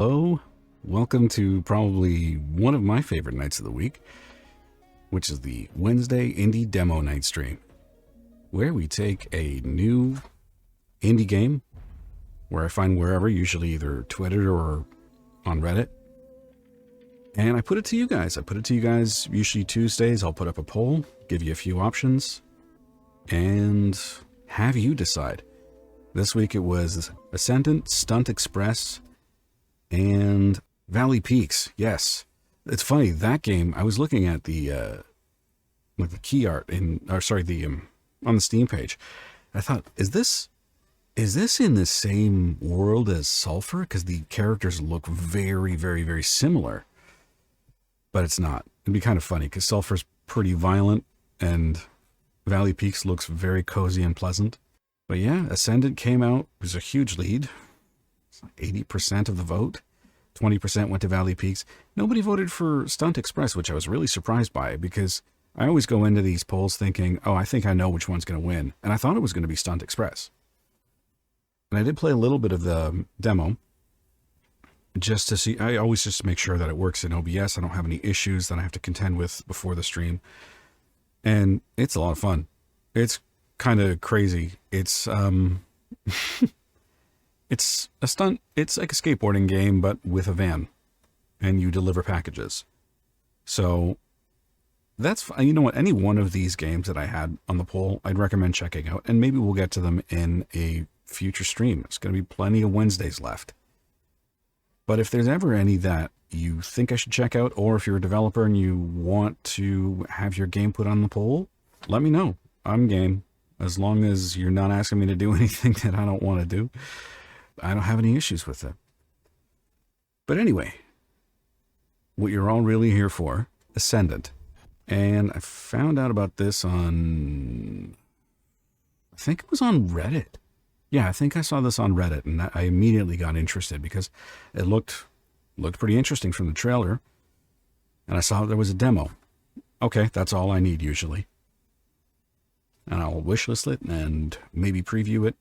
Hello, welcome to probably one of my favorite nights of the week, which is the Wednesday Indie Demo Night stream, where we take a new indie game, where I find wherever, usually either Twitter or on Reddit, and I put it to you guys. Usually Tuesdays. I'll put up a poll, give you a few options, and have you decide. This week it was Ascendant, Stunt Express, and Valley Peaks. Yes, it's funny, that game, I was looking at the key art on the Steam page. I thought, is this in the same world as Sulphur? Because the characters look very, very, very similar, but it's not. It'd be kind of funny because Sulphur's pretty violent and Valley Peaks looks very cozy and pleasant. But yeah, Ascendant came out. It was a huge lead. 80% of the vote. 20% went to Valley Peaks. Nobody voted for Stunt Express, which I was really surprised by, because I always go into these polls thinking, oh, I think I know which one's going to win. And I thought it was going to be Stunt Express. And I did play a little bit of the demo just to see. I always just make sure that it works in OBS. I don't have any issues that I have to contend with before the stream. And it's a lot of fun. It's kind of crazy. It's it's a stunt. It's like a skateboarding game, but with a van, and you deliver packages. So that's, you know what, any one of these games that I had on the poll, I'd recommend checking out, and maybe we'll get to them in a future stream. There's going to be plenty of Wednesdays left. But if there's ever any that you think I should check out, or if you're a developer and you want to have your game put on the poll, let me know. I'm game. As long as you're not asking me to do anything that I don't want to do, I don't have any issues with it. But anyway, what you're all really here for, Ascendant. And I found out about this on, I think it was on Reddit. Yeah, I think I saw this on Reddit, and I immediately got interested because it looked pretty interesting from the trailer. And I saw there was a demo. Okay, that's all I need usually. And I'll wishlist it and maybe preview it.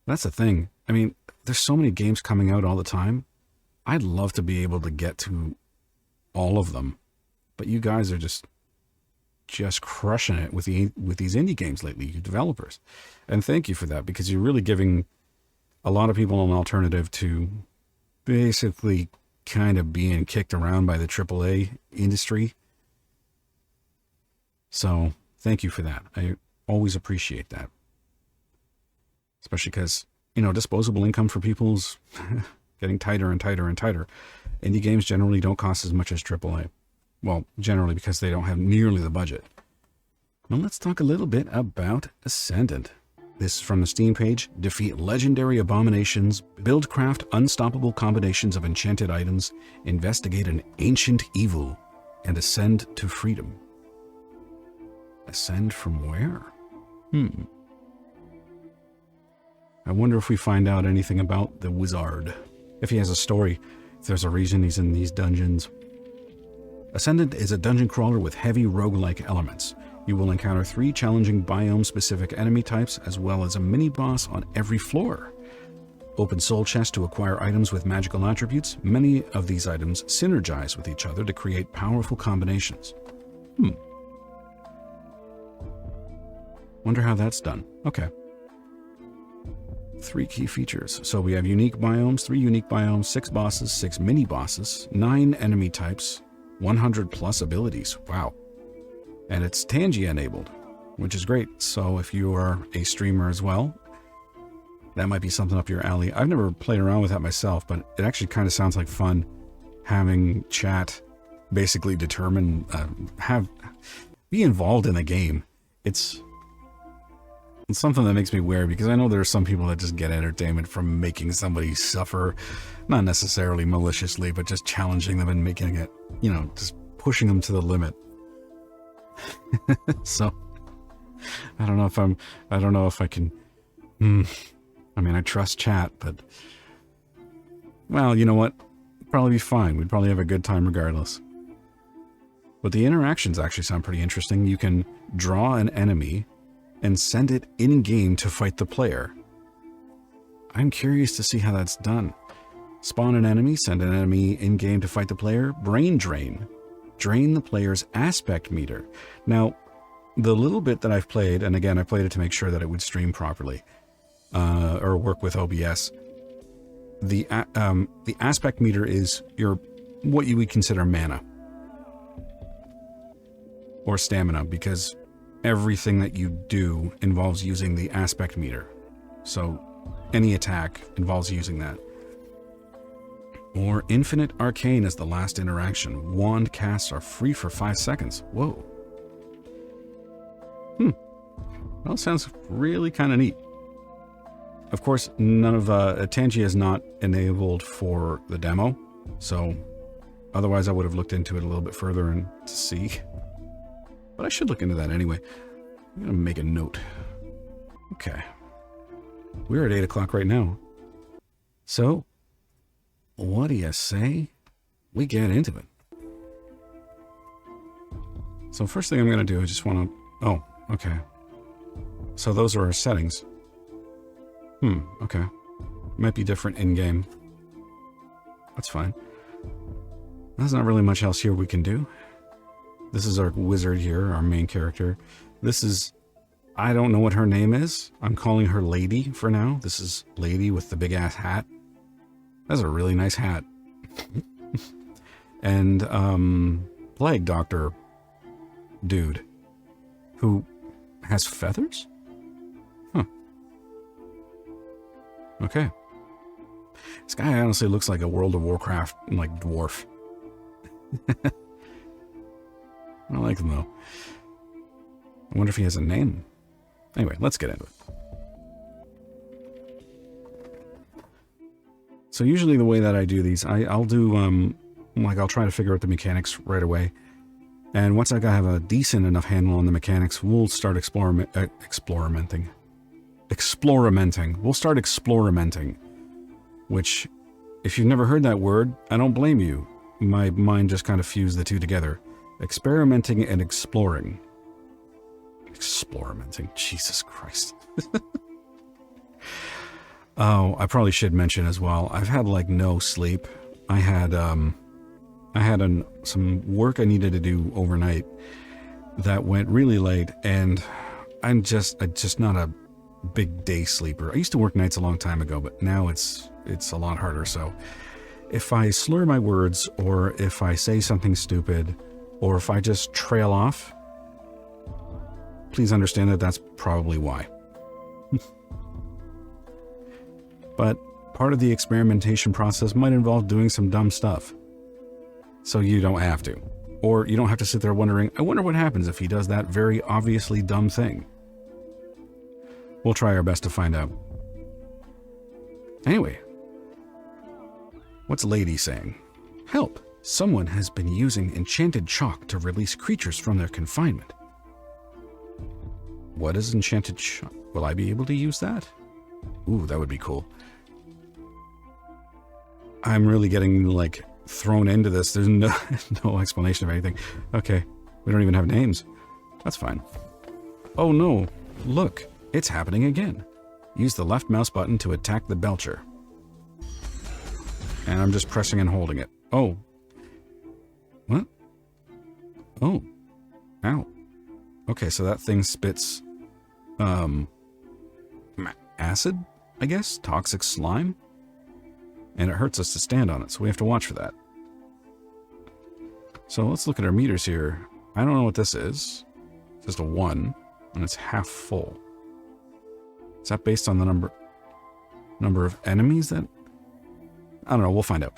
That's the thing. I mean, there's so many games coming out all the time. I'd love to be able to get to all of them. But you guys are just crushing it with these indie games lately, you developers. And thank you for that, because you're really giving a lot of people an alternative to basically kind of being kicked around by the AAA industry. So thank you for that. I always appreciate that. Especially because, you know, disposable income for people's getting tighter and tighter and tighter. Indie games generally don't cost as much as AAA. Well, generally because they don't have nearly the budget. Now let's talk a little bit about Ascendant. This is from the Steam page. Defeat legendary abominations, build craft unstoppable combinations of enchanted items, investigate an ancient evil, and ascend to freedom. Ascend from where? I wonder if we find out anything about the wizard. If he has a story, if there's a reason he's in these dungeons. Ascendant is a dungeon crawler with heavy roguelike elements. You will encounter 3 challenging biome-specific enemy types, as well as a mini-boss on every floor. Open soul chests to acquire items with magical attributes. Many of these items synergize with each other to create powerful combinations. Wonder how that's done. Okay. 3 key features. So we have unique biomes, 3 unique biomes, 6 bosses, 6 mini-bosses, 9 enemy types, 100 plus abilities. Wow. And it's Tangi enabled, which is great. So if you are a streamer as well, that might be something up your alley. I've never played around with that myself, but it actually kind of sounds like fun having chat basically determine, be involved in the game. It's something that makes me weird, because I know there are some people that just get entertainment from making somebody suffer, not necessarily maliciously, but just challenging them and making it, you know, just pushing them to the limit. So I don't know if I can, I mean, I trust chat, but, well, you know what? It'd probably be fine. We'd probably have a good time regardless. But the interactions actually sound pretty interesting. You can draw an enemy and send it in-game to fight the player. I'm curious to see how that's done. Spawn an enemy, send an enemy in-game to fight the player. Brain drain. Drain the player's aspect meter. Now, the little bit that I've played, and again, I played it to make sure that it would stream properly, or work with OBS. The aspect meter is what you would consider mana. Or stamina, because everything that you do involves using the aspect meter. So any attack involves using that. Or infinite arcane is the last interaction. Wand casts are free for 5 seconds. Whoa. Well, sounds really kind of neat. Of course, none of Tangia is not enabled for the demo, so otherwise I would have looked into it a little bit further and to see. But I should look into that anyway. I'm going to make a note. Okay. We're at 8 o'clock right now. So, what do you say we get into it? So first thing I'm going to do, I just want to... Oh, okay. So those are our settings. Okay. Might be different in-game. That's fine. There's not really much else here we can do. This is our wizard here, our main character. This is... I don't know what her name is. I'm calling her Lady for now. This is Lady with the big-ass hat. That's a really nice hat. And, Plague Doctor dude who has feathers? Huh. Okay. This guy honestly looks like a World of Warcraft, like, dwarf. I like him, though. I wonder if he has a name. Anyway, let's get into it. So usually the way that I do these, I'll do, like, I'll try to figure out the mechanics right away. And once I have a decent enough handle on the mechanics, we'll start experimenting. We'll start experimenting. Which, if you've never heard that word, I don't blame you. My mind just kind of fused the two together. Experimenting and exploring. Experimenting. Jesus Christ. Oh, I probably should mention as well, I've had like no sleep. I had some work I needed to do overnight that went really late, and I'm just not a big day sleeper. I used to work nights a long time ago, but now it's a lot harder. So if I slur my words, or if I say something stupid, or if I just trail off, please understand that that's probably why. But part of the experimentation process might involve doing some dumb stuff. So you don't have to. Or you don't have to sit there wondering, I wonder what happens if he does that very obviously dumb thing. We'll try our best to find out. Anyway. What's Lady saying? Help! Someone has been using enchanted chalk to release creatures from their confinement. What is enchanted chalk? Will I be able to use that? Ooh, that would be cool. I'm really getting, like, thrown into this. There's no explanation of anything. Okay, we don't even have names. That's fine. Oh no, look, it's happening again. Use the left mouse button to attack the belcher. And I'm just pressing and holding it. Oh. What? Oh. Ow. Okay, so that thing spits, acid, I guess? Toxic slime? And it hurts us to stand on it, so we have to watch for that. So let's look at our meters here. I don't know what this is. It's just a 1, and it's half full. Is that based on the number of enemies that... I don't know, we'll find out.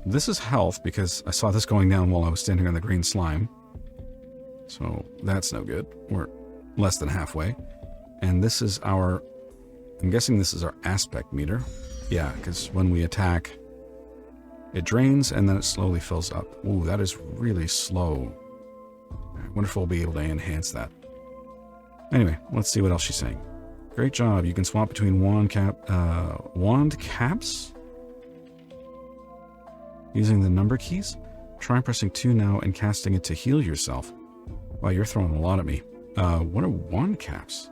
This is health, because I saw this going down while I was standing on the green slime. So that's no good. We're less than halfway. And this is our... I'm guessing this is our aspect meter. Yeah, because when we attack, it drains and then it slowly fills up. Ooh, that is really slow. I wonder if we'll be able to enhance that. Anyway, let's see what else she's saying. Great job. You can swap between wand caps using the number keys. Try pressing 2 now and casting it to heal yourself. Wow, you're throwing a lot at me. What are wand caps?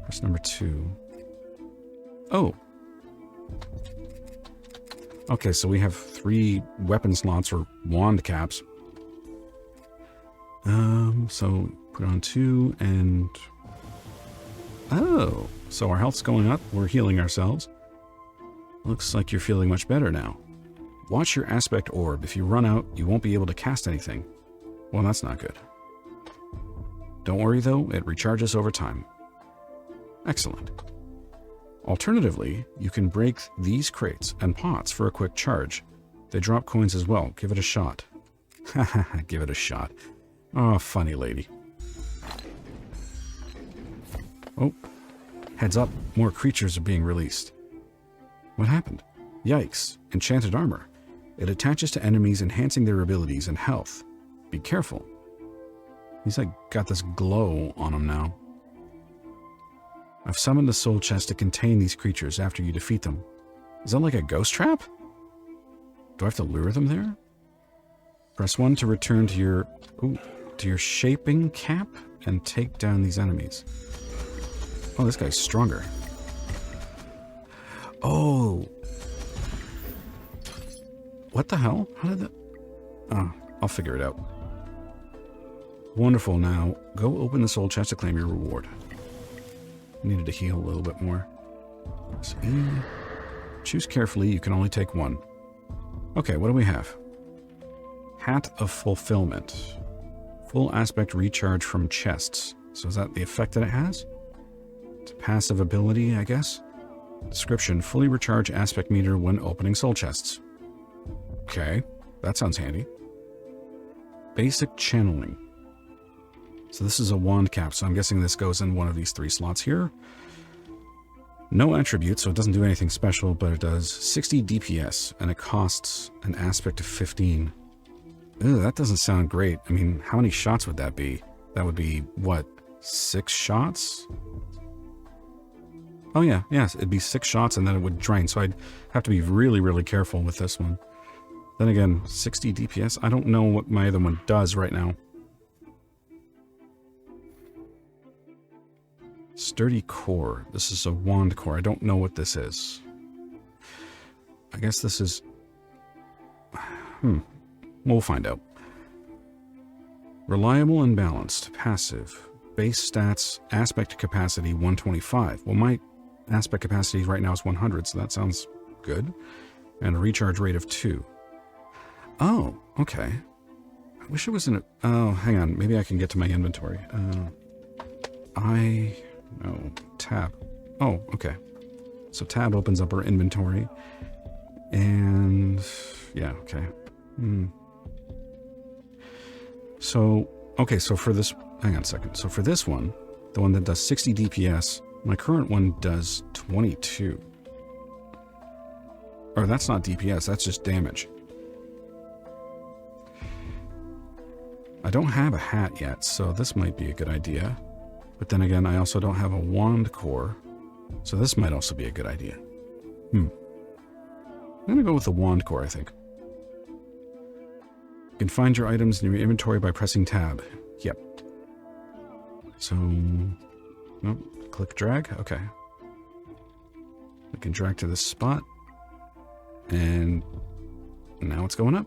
Press number 2. Oh. Okay, so we have 3 weapon slots or wand caps. So put on 2 and... Oh, so our health's going up. We're healing ourselves. Looks like you're feeling much better now. Watch your aspect orb. If you run out, you won't be able to cast anything. Well, that's not good. Don't worry though, it recharges over time. Excellent. Alternatively, you can break these crates and pots for a quick charge. They drop coins as well. Give it a shot. Haha, give it a shot. Oh, funny lady. Oh, heads up, more creatures are being released. What happened? Yikes, enchanted armor. It attaches to enemies, enhancing their abilities and health. Be careful. He's like got this glow on him now. I've summoned the soul chest to contain these creatures after you defeat them. Is that like a ghost trap? Do I have to lure them there? Press 1 to return to your shaping cap and take down these enemies. Oh, this guy's stronger. Oh. What the hell? How did that... Oh, I'll figure it out. Wonderful. Now, go open the soul chest to claim your reward. Needed to heal a little bit more. So, choose carefully. You can only take 1. Okay, what do we have? Hat of Fulfillment. Full aspect recharge from chests. So is that the effect that it has? It's a passive ability, I guess? Description: fully recharge aspect meter when opening soul chests. Okay, that sounds handy. Basic channeling. So this is a wand cap, so I'm guessing this goes in one of these 3 slots here. No attribute, so it doesn't do anything special, but it does 60 DPS, and it costs an aspect of 15. Ew, that doesn't sound great. I mean, how many shots would that be? That would be, what, 6 shots? Oh yeah, yes, it'd be 6 shots and then it would drain, so I'd have to be really, really careful with this one. Then again, 60 DPS, I don't know what my other one does right now. Sturdy core. This is a wand core. I don't know what this is. I guess this is... We'll find out. Reliable and balanced. Passive. Base stats. Aspect capacity 125. Well, my aspect capacity right now is 100, so that sounds good. And a recharge rate of 2. Oh, okay. I wish it was in a... Oh, hang on. Maybe I can get to my inventory. No, tab. Oh, okay. So tab opens up our inventory. And... yeah, okay. So, okay, so for this... Hang on a second. So for this one, the one that does 60 DPS, my current one does 22. Or that's not DPS, that's just damage. I don't have a hat yet, so this might be a good idea. But then again, I also don't have a wand core, so this might also be a good idea. I'm gonna go with the wand core, I think. You can find your items in your inventory by pressing tab. Yep. So, nope, click drag, okay. We can drag to this spot, and now it's going up.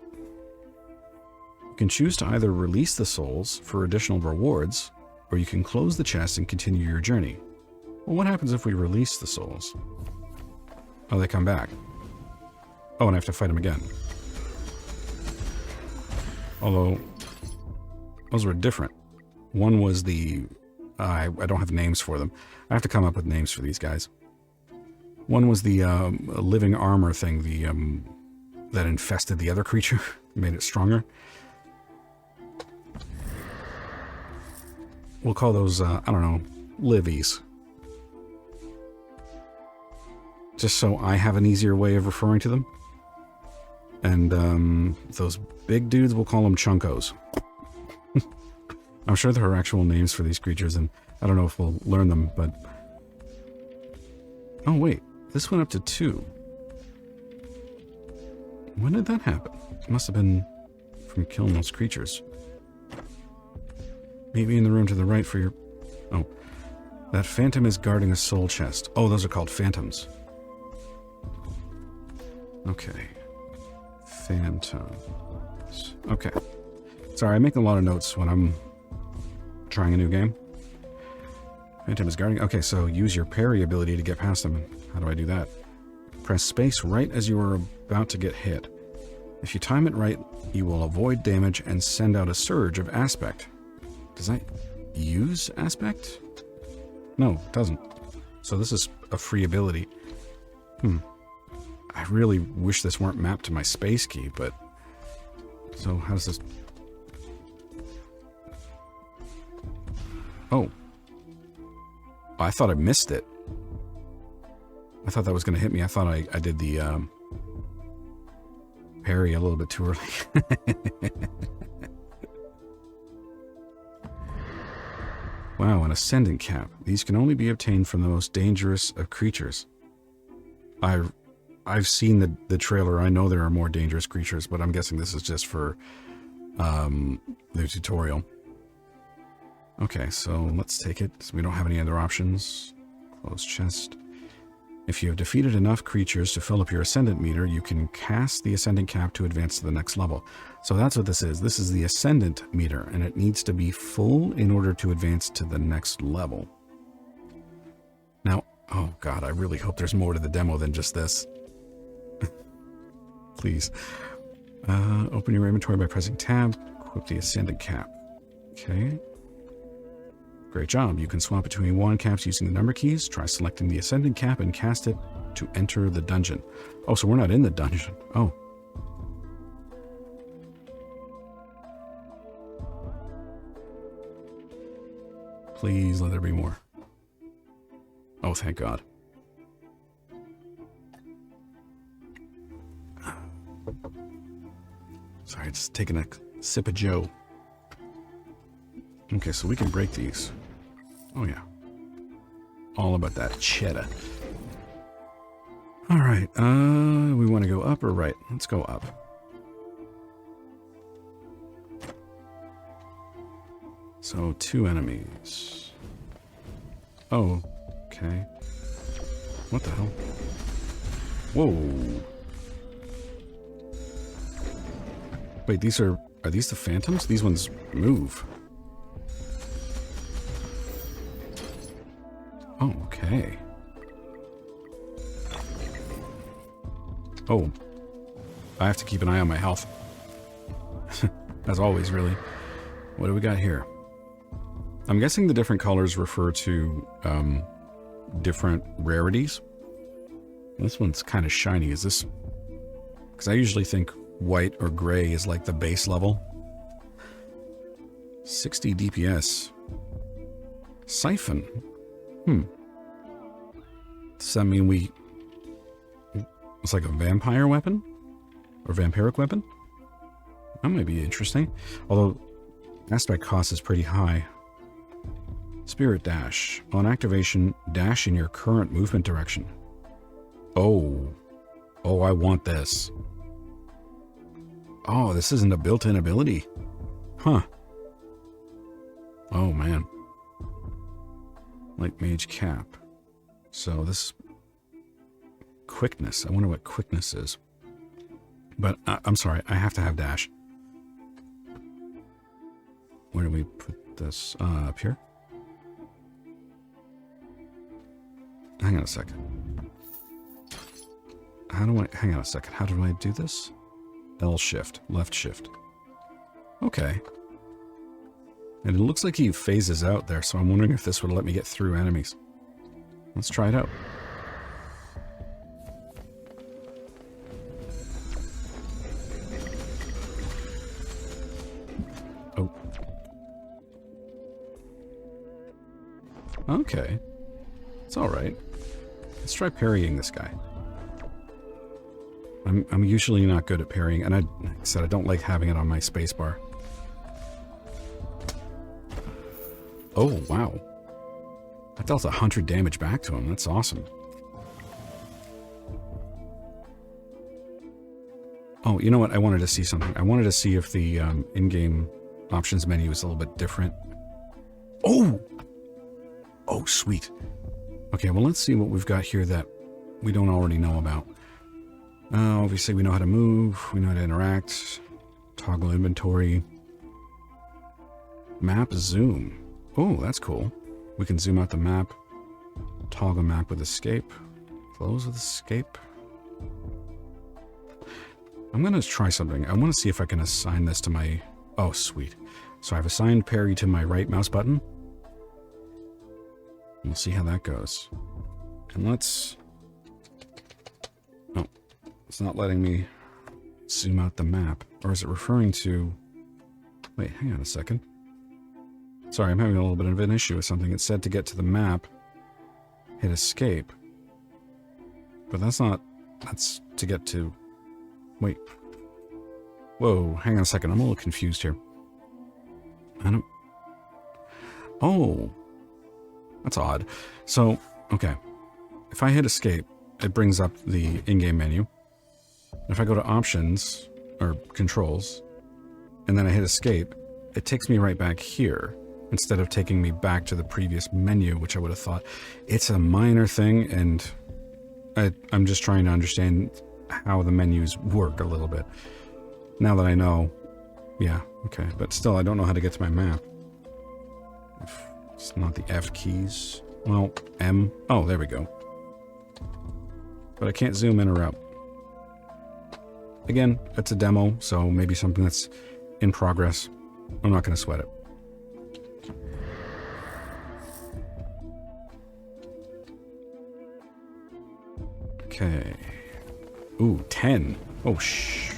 You can choose to either release the souls for additional rewards, or you can close the chest and continue your journey. Well, what happens if we release the souls? Oh, they come back. Oh, and I have to fight them again. Although, those were different. One was the... I don't have names for them. I have to come up with names for these guys. One was the living armor thing, the that infested the other creature, made it stronger. We'll call those, I don't know, livies. Just so I have an easier way of referring to them. And those big dudes, we'll call them chunkos. I'm sure there are actual names for these creatures, and I don't know if we'll learn them, but... Oh, wait. This went up to 2. When did that happen? It must have been from killing those creatures. Meet me in the room to the right for your... Oh. That phantom is guarding a soul chest. Oh, those are called phantoms. Okay. Phantoms. Okay. Sorry, I make a lot of notes when I'm trying a new game. Phantom is guarding. Okay, so use your parry ability to get past them. How do I do that? Press space right as you are about to get hit. If you time it right, you will avoid damage and send out a surge of aspect. Does that use aspect? No, it doesn't. So this is a free ability. I really wish this weren't mapped to my space key, but... So, how does this... Oh. I thought I missed it. I thought that was going to hit me. I thought I did the parry a little bit too early. Wow, an Ascendant cap. These can only be obtained from the most dangerous of creatures. I've seen the trailer. I know there are more dangerous creatures, but I'm guessing this is just for the tutorial. Okay, so let's take it. So we don't have any other options. Close chest. If you have defeated enough creatures to fill up your Ascendant meter, you can cast the Ascendant cap to advance to the next level. So that's what this is. This is the Ascendant meter, and it needs to be full in order to advance to the next level. Now, oh god, I really hope there's more to the demo than just this. Please. Open your inventory by pressing tab. Equip the Ascendant cap. Okay. Great job. You can swap between wand caps using the number keys. Try selecting the Ascendant cap and cast it to enter the dungeon. Oh, so we're not in the dungeon. Oh. Please let there be more. Oh, thank God. Sorry, just taking a sip of Joe. Okay, so we can break these. Oh, yeah. All about that cheddar. All right. We want to go up or right? Let's go up. So, 2 enemies. Oh, okay. What the hell? Whoa. Wait, these are these the phantoms? These ones move. Oh, okay. Oh. I have to keep an eye on my health. As always, really. What do we got here? I'm guessing the different colors refer to different rarities. This one's kind of shiny. Is this... Because I usually think white or gray is like the base level. 60 DPS. Siphon. Does that mean it's like a vampire weapon? Or vampiric weapon? That might be interesting. Although, aspect cost is pretty high. Spirit dash. On activation, dash in your current movement direction. Oh. Oh, I want this. Oh, this isn't a built-in ability. Huh. Oh, man. Like mage cap. So this... Quickness. I wonder what quickness is. But, I'm sorry, I have to have dash. Where do we put this? Up here? Hang on a second. Hang on a second. How do I do this? L shift. Left shift. Okay. And it looks like he phases out there, so I'm wondering if this would let me get through enemies. Let's try it out. Oh. Okay. It's alright. Let's try parrying this guy. I'm usually not good at parrying, and like I said, I don't like having it on my spacebar. Oh, wow. I dealt 100 damage back to him. That's awesome. Oh, you know what? I wanted to see something. I wanted to see if the in-game options menu is a little bit different. Oh! Oh, sweet. Okay, well, let's see what we've got here that we don't already know about. Obviously, we know how to move. We know how to interact. Toggle inventory. Map zoom. Oh, that's cool. We can zoom out the map. Toggle map with escape. Close with escape. I'm going to try something. I want to see if I can assign this to my... Oh, sweet. So I've assigned parry to my right mouse button. We'll see how that goes. And let's... Oh, it's not letting me zoom out the map. Or is it referring to... Wait, hang on a second. Sorry, I'm having a little bit of an issue with something. It said to get to the map, hit escape. But that's not... That's to get to... Wait. Whoa, hang on a second. I'm a little confused here. I don't... Oh. That's odd. So, okay. If I hit escape, it brings up the in-game menu. If I go to options, or controls, and then I hit escape, it takes me right back here, instead of taking me back to the previous menu, which I would have thought. It's a minor thing, and I'm just trying to understand how the menus work a little bit. Now that I know, yeah, okay. But still, I don't know how to get to my map. It's not the F keys. Well, M. Oh, there we go. But I can't zoom in or out. Again, it's a demo, so maybe something that's in progress. I'm not going to sweat it. Okay. Ooh, 10. Oh, shh.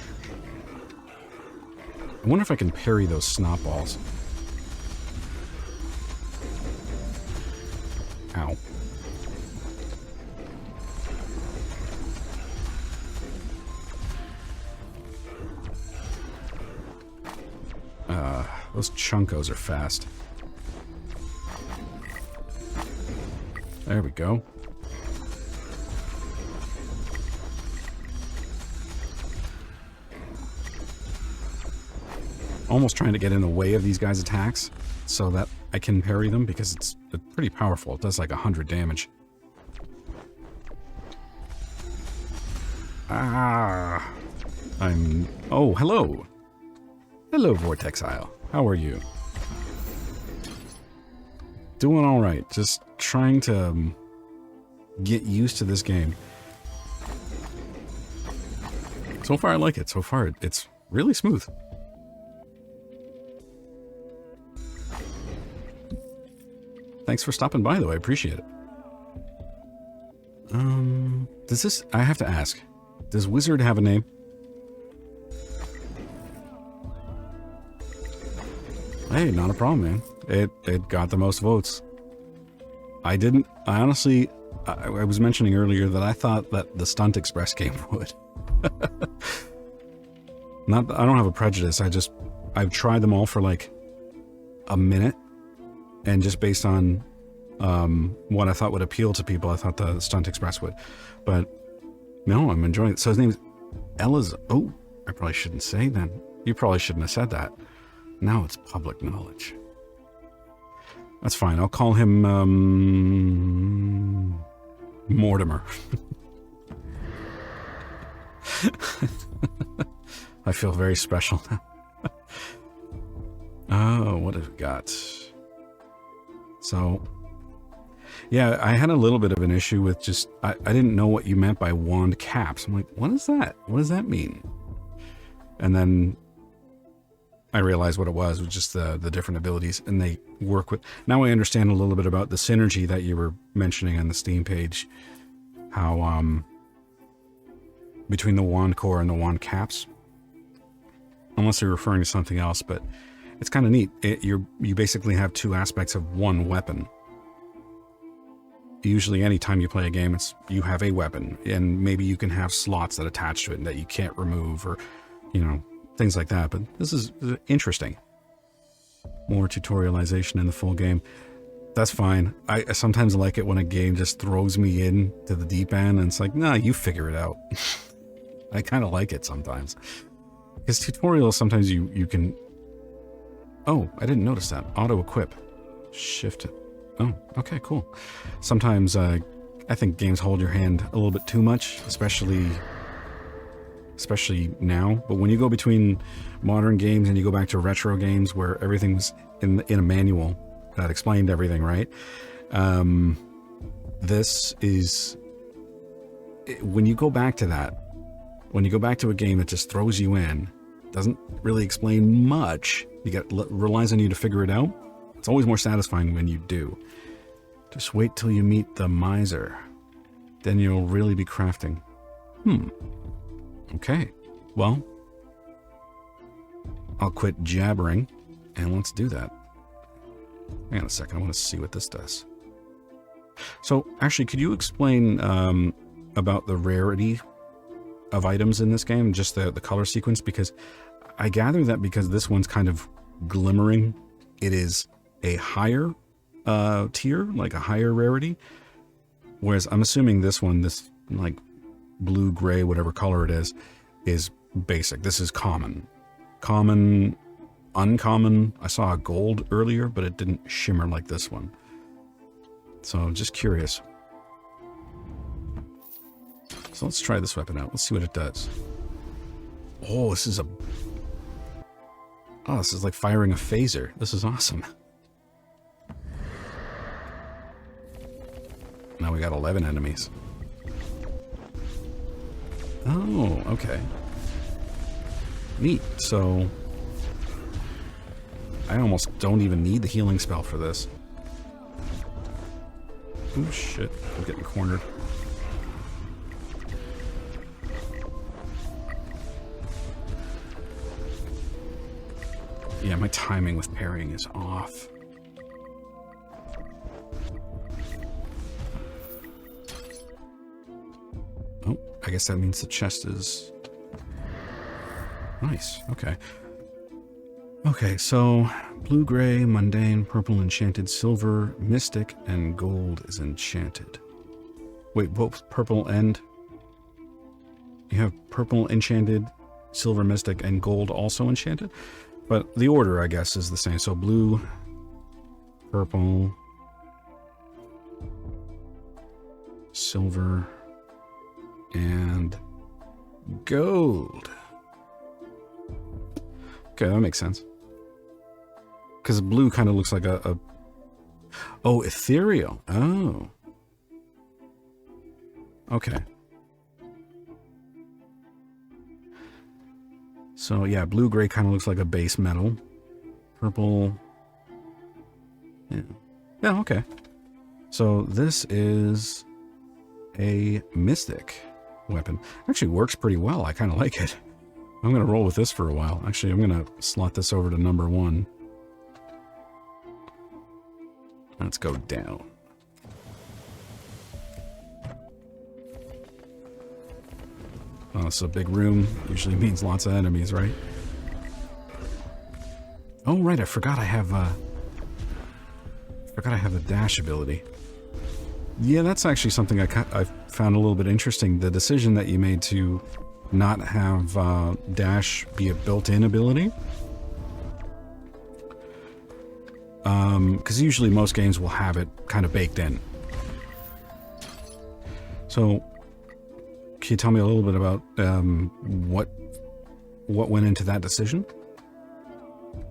I wonder if I can parry those snot balls. Ow. Those chunkos are fast. There we go. Almost trying to get in the way of these guys' attacks so that I can parry them, because it's pretty powerful. It does like 100 damage. Ah! Oh, hello! Hello, Vortexile. How are you? Doing alright. Just trying to get used to this game. So far, I like it. So far, it's really smooth. Thanks for stopping by, though. I appreciate it. Does this... I have to ask. Does Wizard have a name? Hey, not a problem, man. It got the most votes. I honestly... I was mentioning earlier that I thought that the Stunt Express game would. I don't have a prejudice. I've tried them all for like a minute. And just based on what I thought would appeal to people, I thought the Stunt Express would. But no, I'm enjoying it. So his name's Oh, I probably shouldn't say that. You probably shouldn't have said that. Now it's public knowledge. That's fine. I'll call him Mortimer. I feel very special now. Oh, what have we got? So, yeah, I had a little bit of an issue with just... I didn't know what you meant by wand caps. I'm like, what is that? What does that mean? And then I realized what it was just the different abilities, and they work with... Now I understand a little bit about the synergy that you were mentioning on the Steam page. How, between the wand core and the wand caps. Unless you're referring to something else, but it's kind of neat. You basically have two aspects of one weapon. Usually anytime you play a game, you have a weapon, and maybe you can have slots that attach to it that you can't remove, or, you know, things like that. But this is interesting. More tutorialization in the full game. That's fine. I sometimes like it when a game just throws me in to the deep end, and it's like, nah, you figure it out. I kind of like it sometimes. Because tutorials, sometimes you can... Oh, I didn't notice that. Auto-equip. Shift. Oh, okay, cool. Sometimes I think games hold your hand a little bit too much, especially especially now. But when you go between modern games and you go back to retro games where everything was in a manual that explained everything, right? This is, when you go back to that, when you go back to a game that just throws you in, doesn't really explain much, relies on you to figure it out, it's always more satisfying when you do. Just wait till you meet the miser. Then you'll really be crafting. Okay. Well, I'll quit jabbering and let's do that. Hang on a second. I want to see what this does. So, actually, could you explain about the rarity of items in this game, just the color sequence? Because I gather that because this one's kind of glimmering, it is a higher tier, like a higher rarity. Whereas I'm assuming this one, this like blue, gray, whatever color it is basic. This is common. Common, uncommon. I saw a gold earlier, but it didn't shimmer like this one. So I'm just curious. So let's try this weapon out. Let's see what it does. Oh, this is like firing a phaser. This is awesome. Now we got 11 enemies. Oh, okay. Neat. So I almost don't even need the healing spell for this. Oh shit, I'm getting cornered. Yeah, my timing with parrying is off. Oh, I guess that means the chest is... Nice, okay. Okay, so blue, gray, mundane, purple, enchanted, silver, mystic, and gold is enchanted. Wait, both purple and... You have purple, enchanted, silver, mystic, and gold also enchanted? But the order, I guess, is the same. So blue, purple, silver, and gold. Okay, that makes sense. Because blue kind of looks like a... Oh, ethereal. Oh. Okay. So, yeah, blue-gray kind of looks like a base metal. Purple... Yeah. Yeah, okay. So, this is a mystic weapon. Actually works pretty well. I kind of like it. I'm going to roll with this for a while. Actually, I'm going to slot this over to number 1. Let's go down. Oh, so big room usually means lots of enemies, right? Oh, right, I forgot I have the dash ability. Yeah, that's actually something I found a little bit interesting. The decision that you made to not have dash be a built-in ability. Because usually most games will have it kind of baked in. So, can you tell me a little bit about what went into that decision?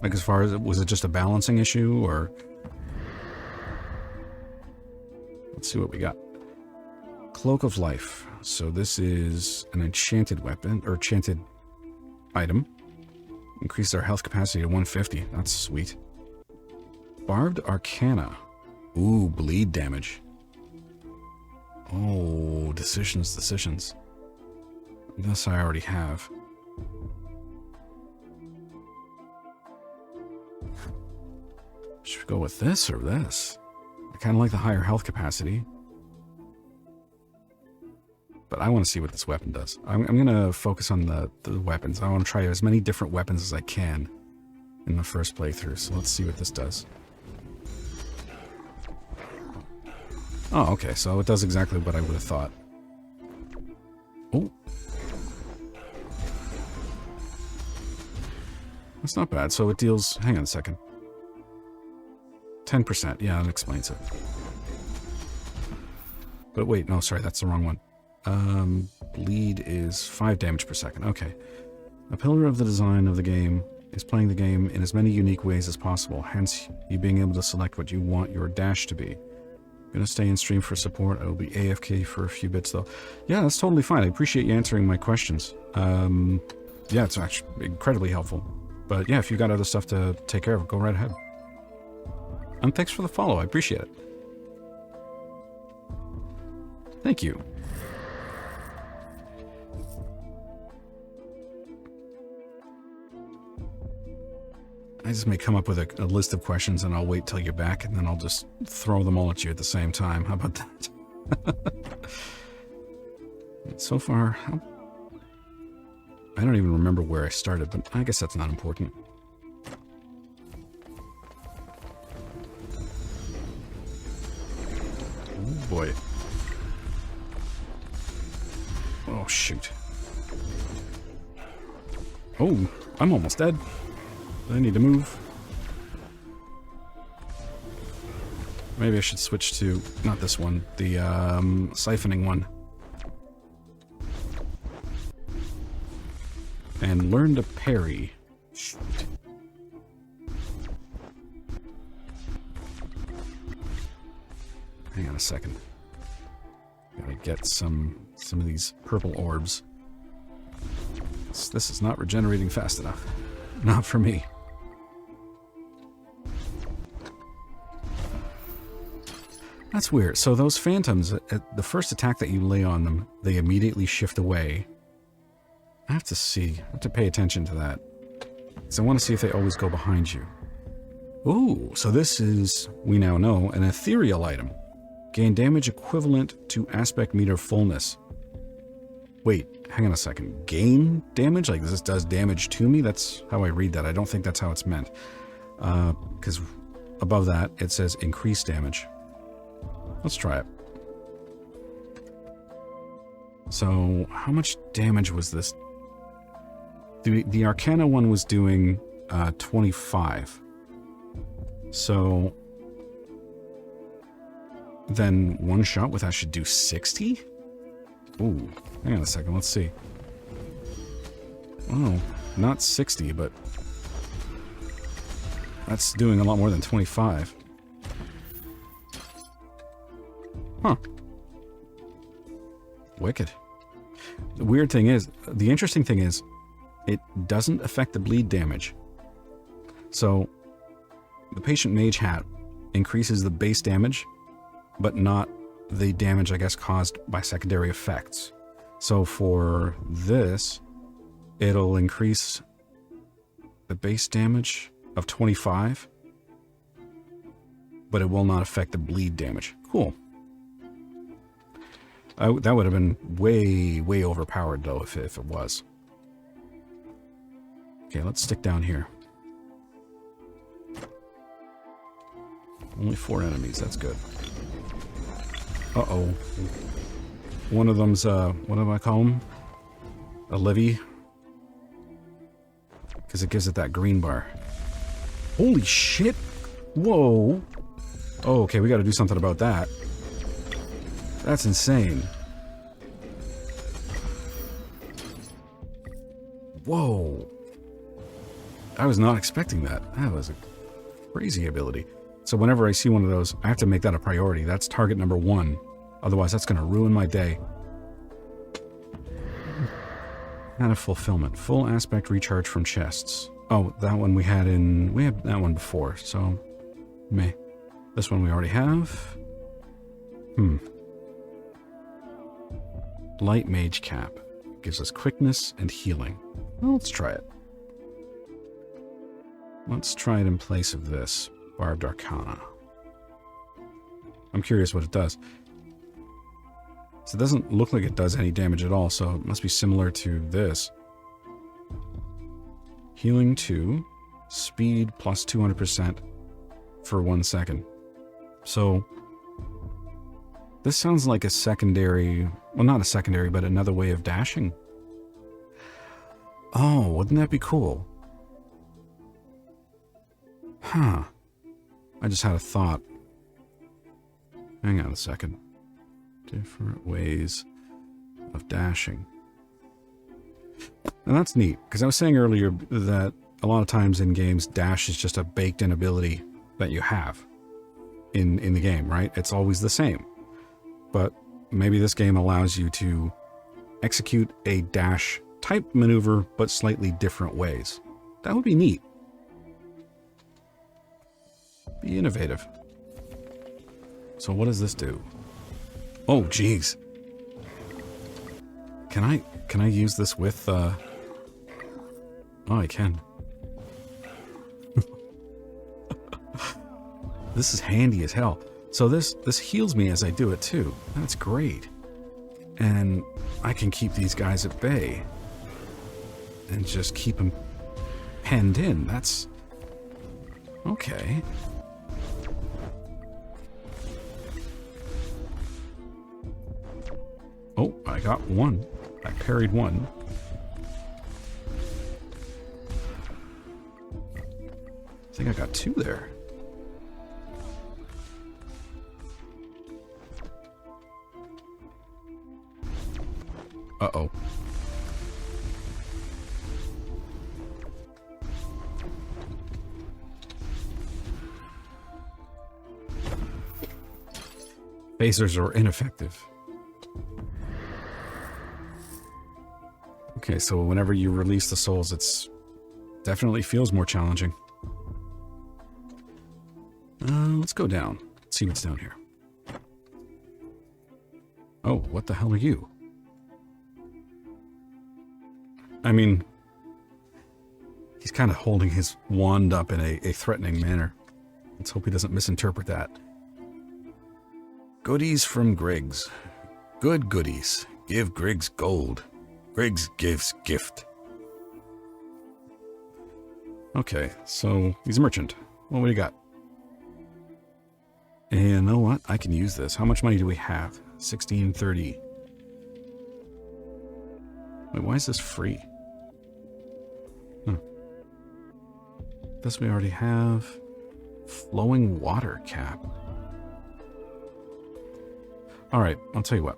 Like, as far as, was it just a balancing issue, or... Let's see what we got. Cloak of Life. So this is an enchanted weapon, or enchanted item. Increases our health capacity to 150. That's sweet. Barbed Arcana. Ooh, bleed damage. Oh, decisions. This I already have. Should we go with this or this? I kind of like the higher health capacity. But I want to see what this weapon does. I'm going to focus on the weapons. I want to try as many different weapons as I can in the first playthrough. So let's see what this does. Oh, okay. So it does exactly what I would have thought. Oh. That's not bad. So it deals... Hang on a second. 10%. Yeah, that explains it. But wait, no, sorry, that's the wrong one. Bleed is 5 damage per second. Okay. A pillar of the design of the game is playing the game in as many unique ways as possible, hence you being able to select what you want your dash to be. I'm gonna stay in stream for support. I will be AFK for a few bits though. Yeah, that's totally fine. I appreciate you answering my questions. Yeah, it's actually incredibly helpful. But yeah, if you got other stuff to take care of, go right ahead. And thanks for the follow. I appreciate it. Thank you. I just may come up with a list of questions and I'll wait till you're back and then I'll just throw them all at you at the same time. How about that? So far, I don't even remember where I started, but I guess that's not important. Oh boy. Oh shoot. Oh, I'm almost dead. I need to move. Maybe I should switch to, not this one, the siphoning one. And learn to parry. Shoot. Hang on a second. Gotta get some of these purple orbs. This is not regenerating fast enough. Not for me. That's weird. So those phantoms, at the first attack that you lay on them, they immediately shift away. I have to see. I have to pay attention to that. So I want to see if they always go behind you. Ooh, so this is, we now know, an ethereal item. Gain damage equivalent to aspect meter fullness. Wait, hang on a second. Gain damage? Like this does damage to me? That's how I read that. I don't think that's how it's meant. Because above that, it says increase damage. Let's try it. So, how much damage was this? The Arcana one was doing 25. So, then one shot with that should do 60? Ooh, hang on a second, let's see. Oh, not 60, but that's doing a lot more than 25. Huh. Wicked. The weird thing is, the interesting thing is, it doesn't affect the bleed damage. So, the Patient Mage Hat increases the base damage, but not the damage, I guess, caused by secondary effects. So for this, it'll increase the base damage of 25, but it will not affect the bleed damage. Cool. That would have been way, way overpowered, though, if it was. Okay, let's stick down here. Only 4 enemies, that's good. Uh-oh. One of them's, what do I call him? A Livy. Because it gives it that green bar. Holy shit! Whoa! Oh, okay, we gotta do something about that. That's insane. Whoa! I was not expecting that. That was a crazy ability. So whenever I see one of those, I have to make that a priority. That's target number 1. Otherwise, that's going to ruin my day. Kind of fulfillment. Full aspect recharge from chests. Oh, that one we had that one before, so meh. This one we already have. Light Mage Cap. Gives us quickness and healing. Well, let's try it. Let's try it in place of this. Barbed Arcana. I'm curious what it does. So it doesn't look like it does any damage at all, so it must be similar to this. Healing 2, speed plus 200% for 1 second. So this sounds like a secondary, well, not a secondary, but another way of dashing. Oh, wouldn't that be cool? Huh. I just had a thought. Hang on a second. Different ways of dashing. And that's neat, because I was saying earlier that a lot of times in games, dash is just a baked-in ability that you have in the game, right? It's always the same. But maybe this game allows you to execute a dash type maneuver, but slightly different ways. That would be neat. Be innovative. So what does this do? Oh, geez. Can I use this with, Oh, I can. This is handy as hell. So this heals me as I do it too. That's great. And I can keep these guys at bay. And just keep them penned in. That's... okay. Oh, I got one. I parried one. I think I got two there. Uh-oh. Phasers are ineffective. Okay, so whenever you release the souls, it's definitely feels more challenging. Let's go down. Let's see what's down here. Oh, what the hell are you? I mean, he's kind of holding his wand up in a threatening manner. Let's hope he doesn't misinterpret that. Goodies from Griggs. Good goodies. Give Griggs gold. Griggs gives gift. Okay, so he's a merchant. What do you got? And you know what? I can use this. How much money do we have? 1630. Wait, why is this free? Huh. This we already have. Flowing water cap. Alright, I'll tell you what.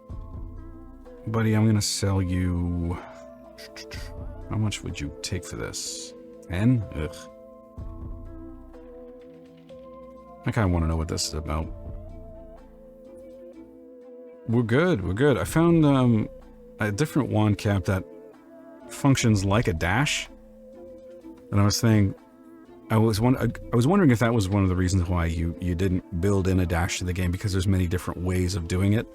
Buddy, I'm gonna sell you... How much would you take for this? 10? Ugh. I kind of want to know what this is about. We're good, we're good. I found a different wand cap that functions like a dash. And I was saying, I was wondering if that was one of the reasons why you didn't build in a dash to the game, because there's many different ways of doing it.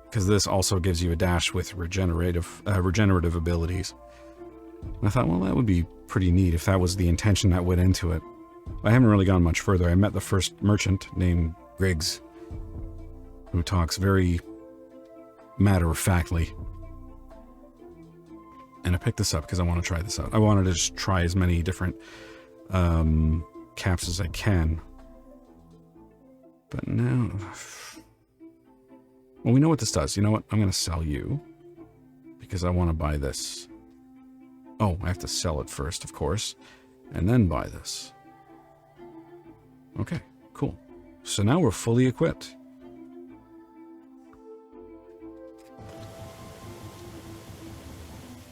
Because this also gives you a dash with regenerative abilities. And I thought, well, that would be pretty neat if that was the intention that went into it. I haven't really gone much further. I met the first merchant named Griggs, who talks very matter-of-factly. And I picked this up because I want to try this out. I wanted to just try as many different caps as I can. But now... Well, we know what this does. You know what? I'm going to sell you. Because I want to buy this. Oh, I have to sell it first, of course. And then buy this. Okay, cool. So now we're fully equipped.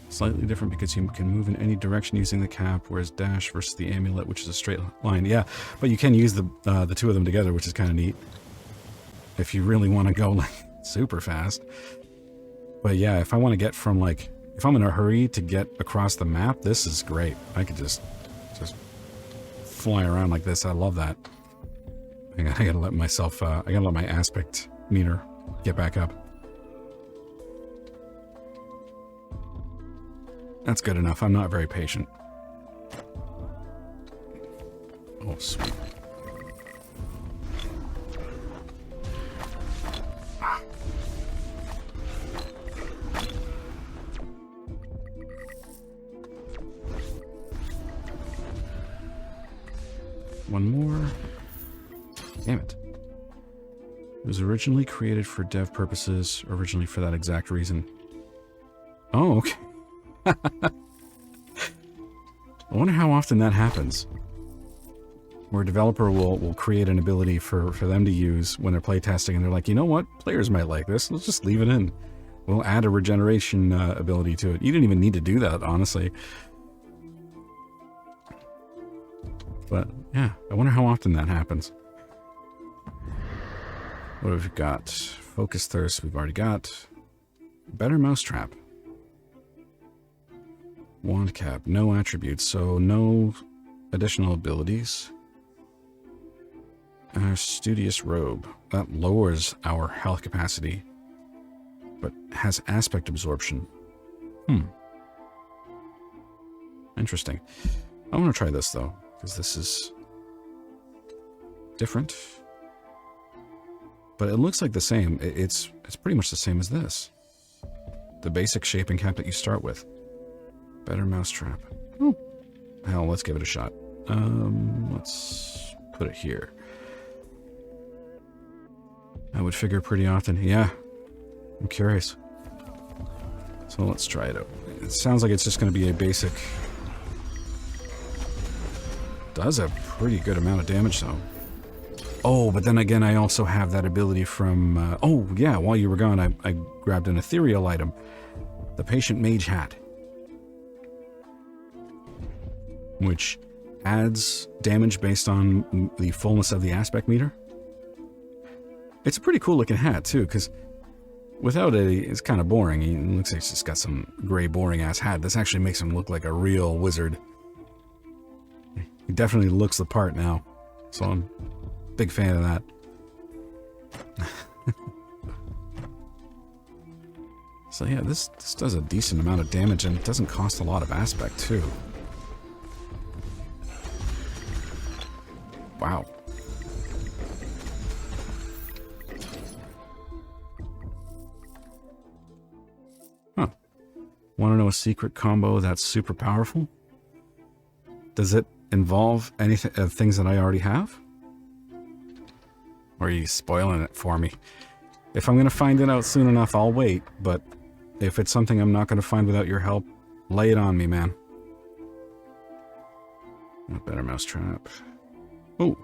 Slightly different because you can move in any direction using the cap, whereas dash versus the amulet, which is a straight line. Yeah, but you can use the two of them together, which is kind of neat. If you really want to go like super fast. But yeah, if I want to get from like, if I'm in a hurry to get across the map, this is great. I could just fly around like this. I love that. I gotta let myself, I gotta let my aspect meter get back up. That's good enough. I'm not very patient. Oh, sweet. Ah. One more. Damn it. It was originally created for dev purposes, originally for that exact reason. Oh, okay. I wonder how often that happens. Where a developer will create an ability for them to use when they're playtesting, and they're like, you know what? Players might like this. Let's just leave it in. We'll add a regeneration ability to it. You didn't even need to do that, honestly. But, yeah, I wonder how often that happens. What have we got? Focus Thirst, we've already got. Better Mousetrap. Wand Cap, no attributes, so no additional abilities. Studious Robe, that lowers our health capacity, but has aspect absorption. Interesting. I want to try this, though, because this is different. But it looks like the same. It's pretty much the same as this. The basic shaping cap that you start with. Better Mousetrap. Hell, let's give it a shot. Let's put it here. I would figure pretty often. Yeah. I'm curious. So let's try it out. It sounds like it's just going to be a basic... Does a pretty good amount of damage, though. Oh, but then again, I also have that ability from... oh, yeah, while you were gone, I grabbed an ethereal item. The Patient Mage Hat. Which adds damage based on the fullness of the aspect meter. It's a pretty cool looking hat, too, because without it, it's kind of boring. It looks like he's just got some gray, boring-ass hat. This actually makes him look like a real wizard. He definitely looks the part now, so I'm a big fan of that. So yeah, this does a decent amount of damage, and it doesn't cost a lot of aspect, too. Wow. Huh. Want to know a secret combo that's super powerful? Does it involve anything, things that I already have? Or are you spoiling it for me? If I'm going to find it out soon enough, I'll wait. But if it's something I'm not going to find without your help, lay it on me, man. A better Mousetrap. Oh.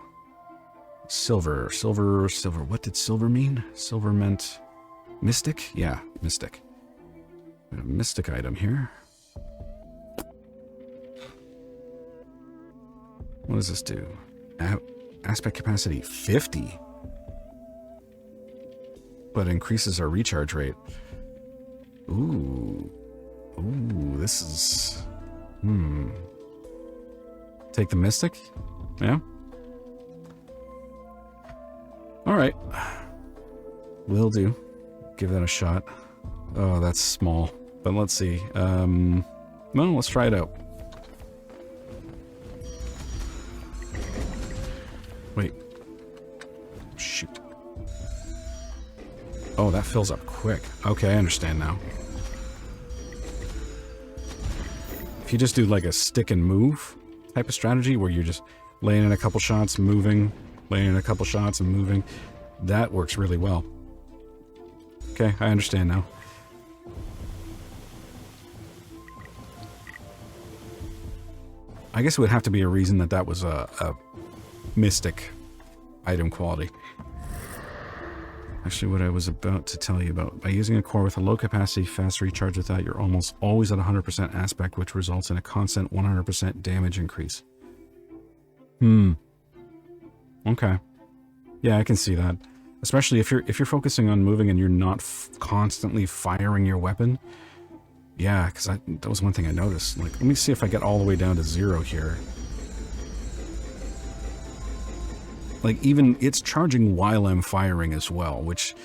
Silver. What did silver mean? Silver meant mystic? Yeah, mystic. A mystic item here. What does this do? Aspect capacity 50. But increases our recharge rate. Ooh. Ooh, this is... Take the mystic? Yeah? Alright. Will do. Give that a shot. Oh, that's small. But let's see. Well, let's try it out. Wait. Shoot. Oh, that fills up quick. Okay, I understand now. If you just do like a stick and move type of strategy where you're just laying in a couple shots, moving, laying in a couple shots and moving, that works really well. Okay, I understand now. I guess it would have to be a reason that was a mystic item quality. Actually, what I was about to tell you about. By using a core with a low capacity, fast recharge with that, you're almost always at 100% aspect, which results in a constant 100% damage increase. Okay. Yeah, I can see that. Especially if you're focusing on moving and you're not constantly firing your weapon. Yeah, because that was one thing I noticed. Like, let me see if I get all the way down to 0 here. Like, even it's charging while I'm firing as well, which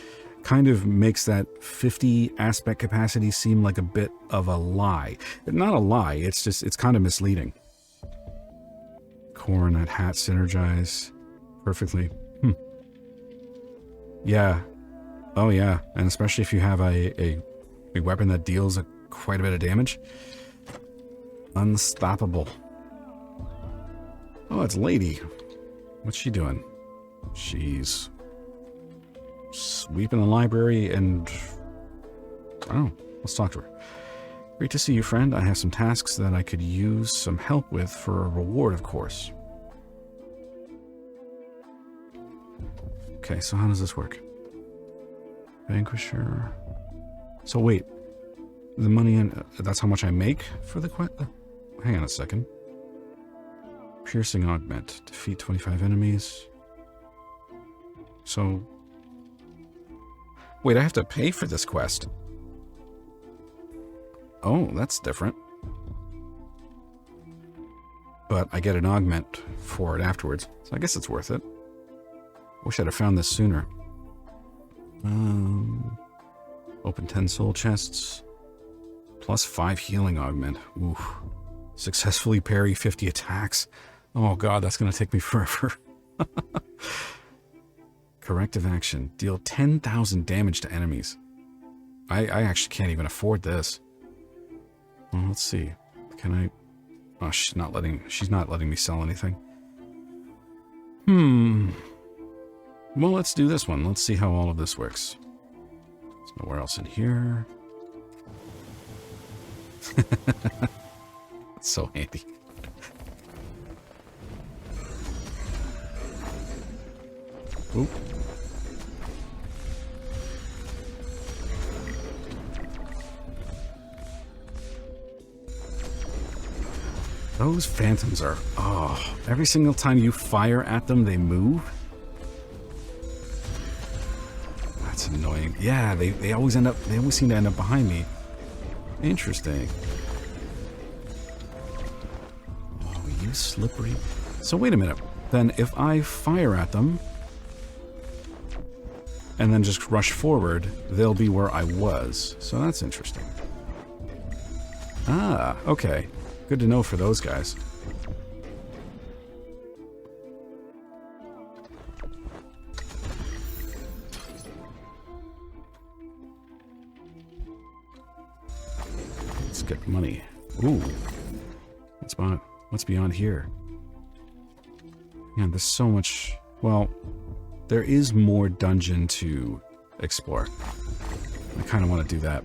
kind of makes that 50 aspect capacity seem like a bit of a lie. Not a lie, it's just, it's kind of misleading. Core and that hat synergize perfectly. Yeah. Oh yeah, and especially if you have a weapon that deals quite a bit of damage. Unstoppable. Oh, it's Lady. What's she doing? She's sweeping the library and... Oh, let's talk to her. Great to see you, friend. I have some tasks that I could use some help with for a reward, of course. Okay, so how does this work? Vanquisher... So wait, the money in that's how much I make for the quest? Hang on a second. Piercing augment. Defeat 25 enemies. So wait, I have to pay for this quest. Oh, that's different. But I get an augment for it afterwards, so I guess it's worth it. Wish I'd have found this sooner. Open 10 soul chests. Plus 5 healing augment. Ooh. Successfully parry 50 attacks. Oh god, that's going to take me forever. Corrective action. Deal 10,000 damage to enemies. I actually can't even afford this. Well, let's see. Can I... Oh, she's not letting me sell anything. Well, let's do this one. Let's see how all of this works. There's nowhere else in here. It's so handy. Oop. Those phantoms are... Oh, every single time you fire at them, they move. That's annoying. Yeah, they always end up... They always seem to end up behind me. Interesting. Oh, you slippery... So wait a minute. Then if I fire at them... and then just rush forward, they'll be where I was. So that's interesting. Ah, okay. Good to know for those guys. Let's get money. Ooh. What's beyond here? Man, there's so much... Well, there is more dungeon to explore. I kind of want to do that.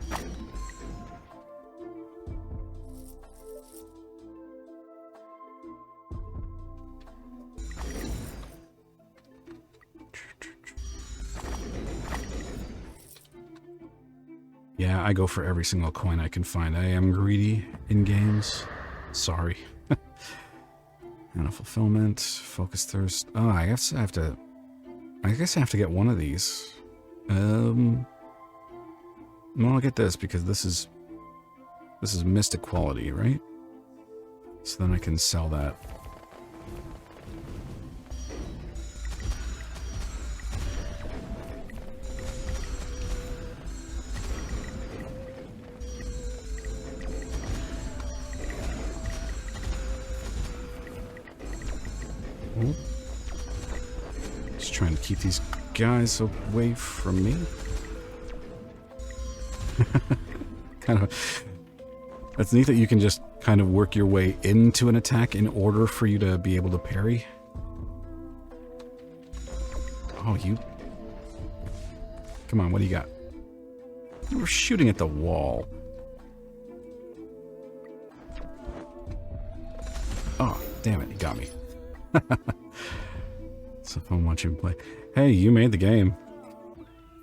Yeah, I go for every single coin I can find. I am greedy in games. Sorry. And a fulfillment, focus thirst. Oh, I guess I have to get one of these. Well, I'll get this because this is mystic quality, right? So then I can sell that. Just trying to keep these guys away from me. Kind of. That's neat that you can just kind of work your way into an attack in order for you to be able to parry. Oh, you... Come on, what do you got? You were shooting at the wall. Oh, damn it, you got me. So fun watching play. Hey, you made the game.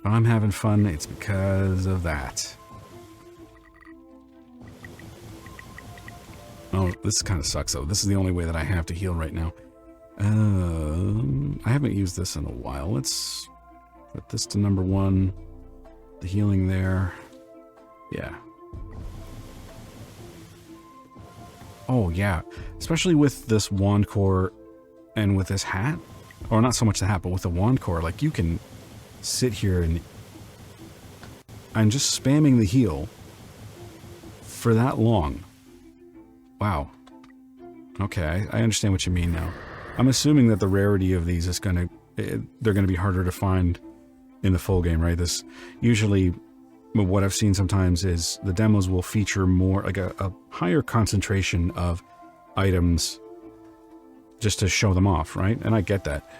If I'm having fun, it's because of that. Oh, this kind of sucks though. This is the only way that I have to heal right now. I haven't used this in a while. Let's put this to number 1. The healing there. Yeah. Oh yeah. Especially with this wand core and with this hat. Or not so much the hat, but with the wand core, like you can sit here and I'm just spamming the heal for that long. Wow. Okay, I understand what you mean now. I'm assuming that the rarity of these is they're gonna be harder to find in the full game, right? This usually, what I've seen sometimes is the demos will feature more, like a higher concentration of items just to show them off, right? And I get that.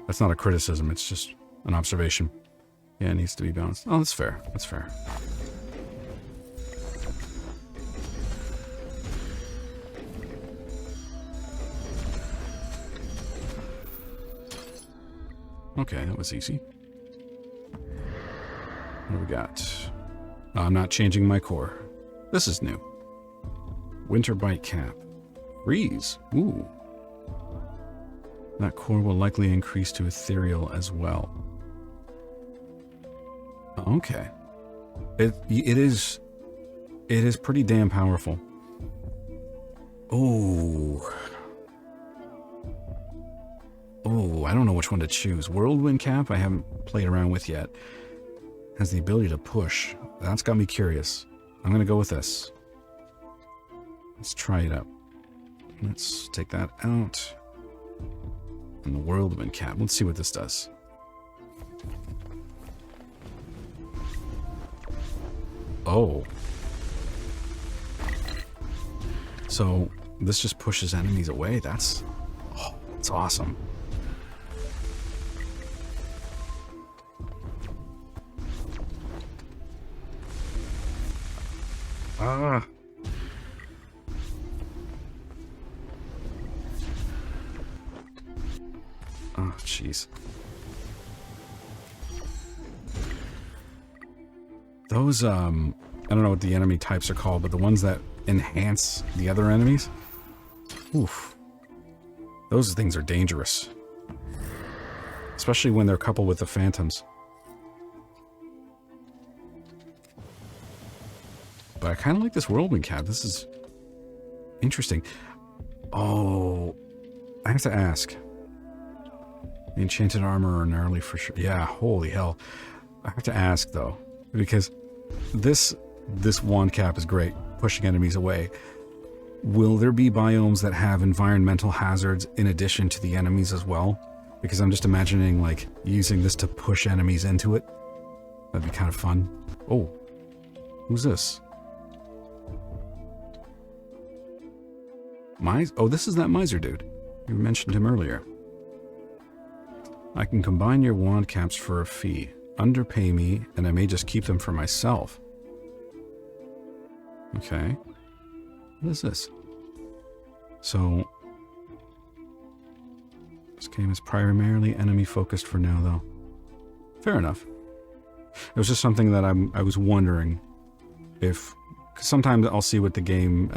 That's not a criticism, it's just an observation. Yeah, it needs to be balanced. Oh, that's fair. That's fair. Okay, that was easy. What do we got? I'm not changing my core. This is new. Winter bite cap. Freeze. Ooh. That core will likely increase to ethereal as well. Okay. It is pretty damn powerful. Oh. Oh, I don't know which one to choose. Whirlwind cap I haven't played around with yet. Has the ability to push. That's got me curious. I'm gonna go with this. Let's try it out. Let's take that out. And the Whirlwind cap. Let's see what this does. Oh. So this just pushes enemies away. That's awesome. Ah. Oh, jeez. Those, I don't know what the enemy types are called, but the ones that enhance the other enemies? Oof. Those things are dangerous. Especially when they're coupled with the phantoms. But I kind of like this Whirlwind cap. This is interesting. Oh, I have to ask. The enchanted armor or gnarly for sure. Yeah, holy hell. I have to ask though, because this wand cap is great, pushing enemies away. Will there be biomes that have environmental hazards in addition to the enemies as well? Because I'm just imagining like using this to push enemies into it. That'd be kind of fun. Oh, who's this? Oh, this is that miser dude. You mentioned him earlier. I can combine your wand caps for a fee. Underpay me, and I may just keep them for myself. Okay. What is this? So, this game is primarily enemy focused for now, though. Fair enough. It was just something that I was wondering if. Cause sometimes I'll see what the game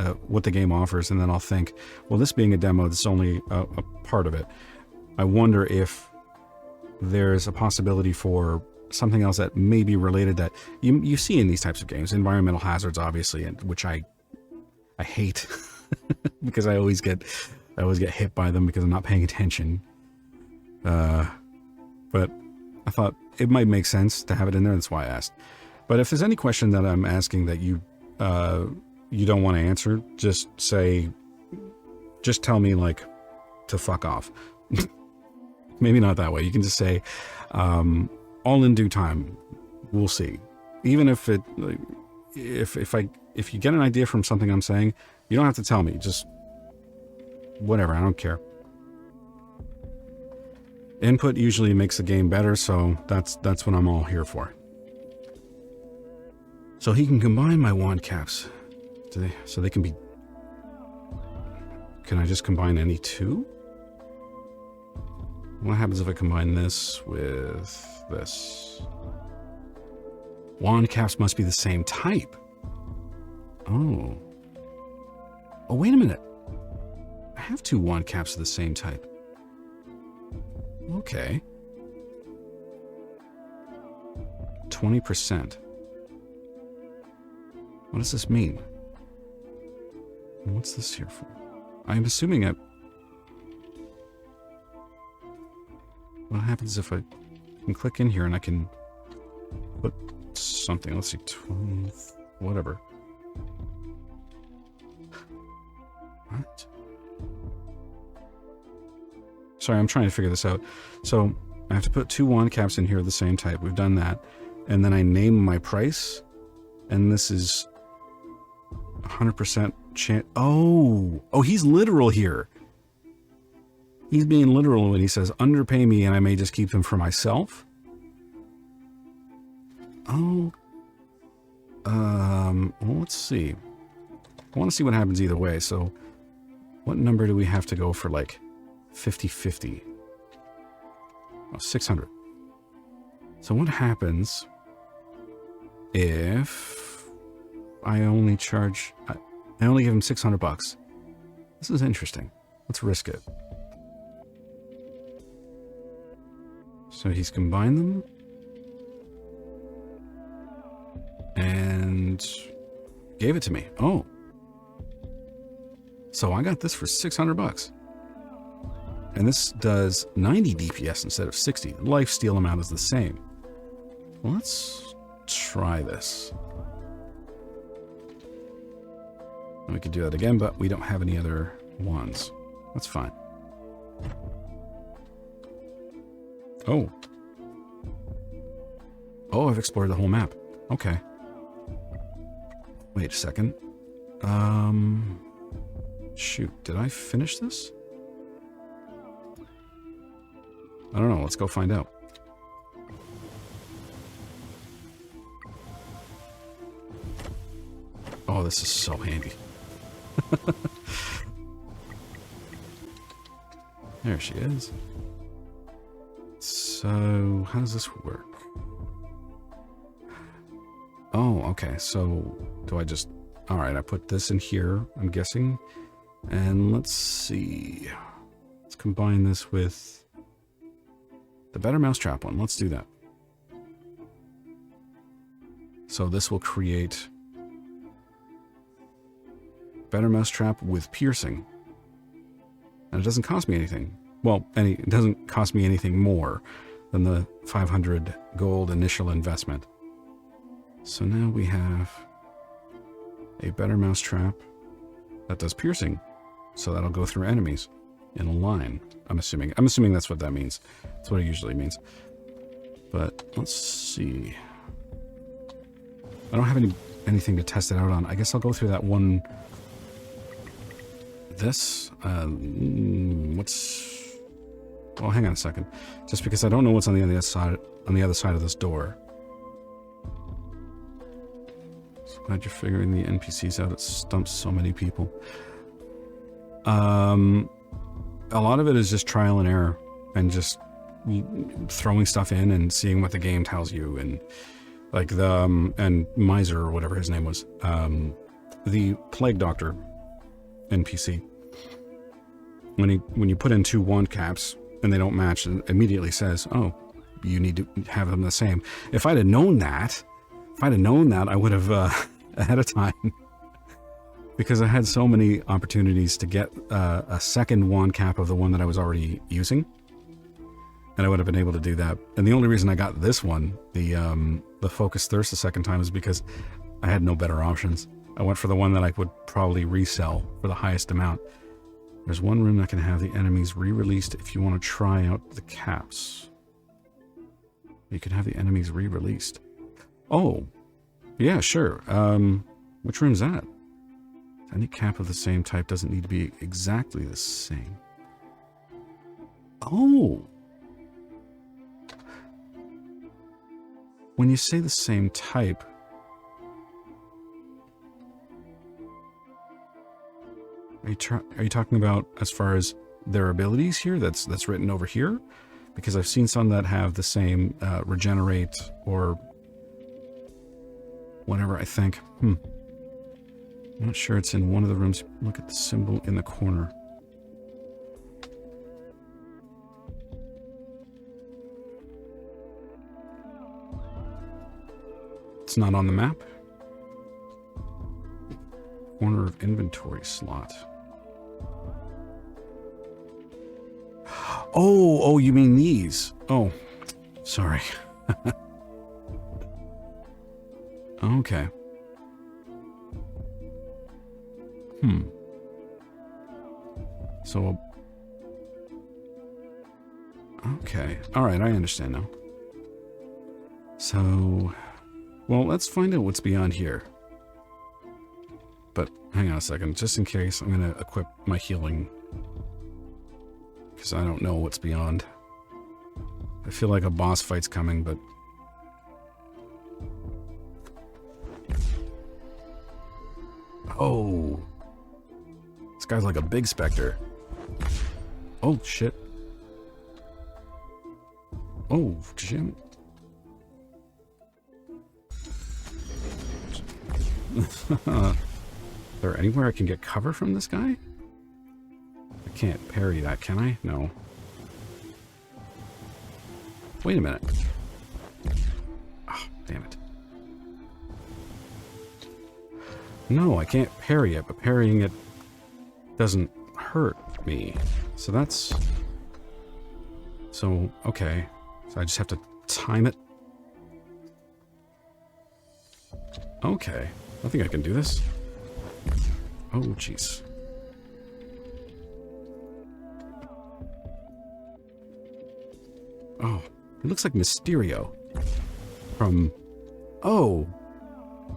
offers, and then I'll think, well, this being a demo, this is only a part of it. I wonder if there's a possibility for something else that may be related that you see in these types of games. Environmental hazards, obviously, and which I hate because I always get hit by them because I'm not paying attention. But I thought it might make sense to have it in there. That's why I asked. But if there's any question that I'm asking that you don't want to answer, just tell me like to fuck off. Maybe not that way. You can just say, all in due time, we'll see. Even if it, if you get an idea from something I'm saying, you don't have to tell me. Just whatever. I don't care. Input usually makes the game better, so that's what I'm all here for. So he can combine my wand caps, so they can be. Can I just combine any two? What happens if I combine this with this? Wand caps must be the same type. Oh. Oh, wait a minute. I have two wand caps of the same type. Okay. 20%. What does this mean? What's this here for? I'm assuming what happens if I can click in here and I can put something? Let's see, 20, whatever. What? Sorry, I'm trying to figure this out. So I have to put two wand caps in here of the same type. We've done that. And then I name my price. And this is 100% chance. Oh, he's literal here. He's being literal when he says, underpay me and I may just keep them for myself. Oh. Well, let's see. I want to see what happens either way. So what number do we have to go for like 50-50? Oh, 600. So what happens if I only charge... I only give him 600 bucks. This is interesting. Let's risk it. So he's combined them. And gave it to me. Oh. So I got this for 600 bucks. And this does 90 DPS instead of 60. The lifesteal amount is the same. Let's try this. We could do that again, but we don't have any other ones. That's fine. Oh. Oh, I've explored the whole map. Okay. Wait a second. Shoot, did I finish this? I don't know, let's go find out. Oh, this is so handy. There she is. So, how does this work? Oh, okay, so do I just... Alright, I put this in here, I'm guessing. And let's see. Let's combine this with the better mousetrap one. Let's do that. So this will create better mousetrap with piercing. And it doesn't cost me anything. Well, it doesn't cost me anything more than the 500 gold initial investment. So now we have a better mousetrap that does piercing. So that'll go through enemies in a line. I'm assuming that's what that means. That's what it usually means. But let's see. I don't have anything to test it out on. I guess I'll go through that one. This, well, hang on a second. Just because I don't know what's on the other side of this door. So glad you're figuring the NPCs out. It stumps so many people. A lot of it is just trial and error and just throwing stuff in and seeing what the game tells you. And like and Miser or whatever his name was, the Plague Doctor NPC, when you put in 2 wand caps and they don't match, it immediately says, oh, you need to have them the same. If I'd have known that, I would have ahead of time. Because I had so many opportunities to get a second wand cap of the one that I was already using. And I would have been able to do that. And the only reason I got this one, the Focus Thirst the second time, is because I had no better options. I went for the one that I would probably resell for the highest amount. There's one room that can have the enemies re-released if you want to try out the caps. You can have the enemies re-released. Oh, yeah, sure. Which room's that? Any cap of the same type doesn't need to be exactly the same. Oh! When you say the same type, are you talking about as far as their abilities here? That's written over here? Because I've seen some that have the same regenerate or whatever, I think. I'm not sure it's in one of the rooms. Look at the symbol in the corner. It's not on the map. Corner of inventory slot. Oh, you mean these? Oh, sorry. Okay. So, okay. Alright, I understand now. So, well, let's find out what's beyond here. But, hang on a second. Just in case, I'm going to equip my healing. Because I don't know what's beyond. I feel like a boss fight's coming, but... Oh! This guy's like a big specter. Oh, shit. Oh, shit. Is there anywhere I can get cover from this guy? I can't parry that, can I? No. Wait a minute. Oh, damn it. No, I can't parry it, but parrying it doesn't hurt me. So that's... So, okay. So I just have to time it. Okay. I think I can do this. Oh, jeez. Oh, it looks like Mysterio. From... Oh!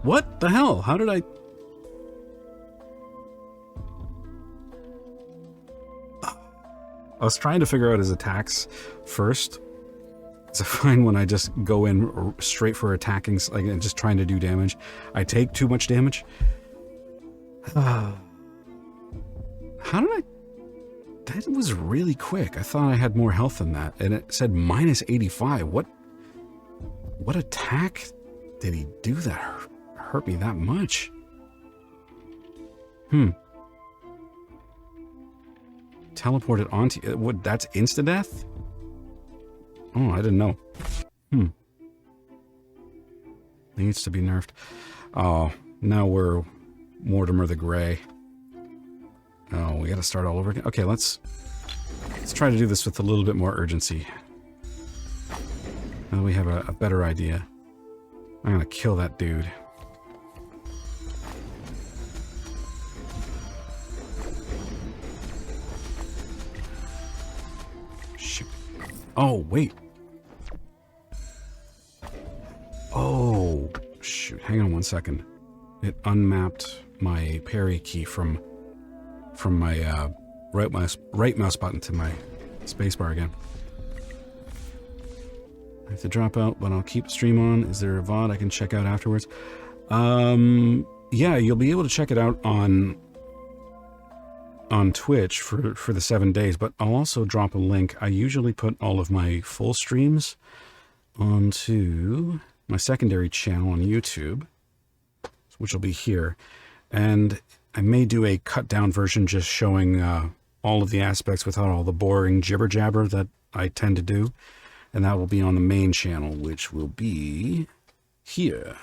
What the hell? How did I... I was trying to figure out his attacks first. It's fine when I just go in straight for attacking, like just trying to do damage. I take too much damage. How did I... That was really quick. I thought I had more health than that. And it said minus 85. What attack did he do that hurt me that much? Teleported onto... What, that's insta-death? Oh, I didn't know. Needs to be nerfed. Oh, now we're Mortimer the Grey. Oh, we gotta start all over again. Okay, let's try to do this with a little bit more urgency. Now we have a better idea. I'm gonna kill that dude. Shoot. Oh, wait. Oh, shoot. Hang on one second. It unmapped my parry key from my right mouse button to my spacebar again. I have to drop out, but I'll keep the stream on. Is there a VOD I can check out afterwards? Yeah, you'll be able to check it out on Twitch for the 7 days, but I'll also drop a link. I usually put all of my full streams onto my secondary channel on YouTube, which will be here. And I may do a cut down version just showing all of the aspects without all the boring jibber jabber that I tend to do. And that will be on the main channel, which will be here.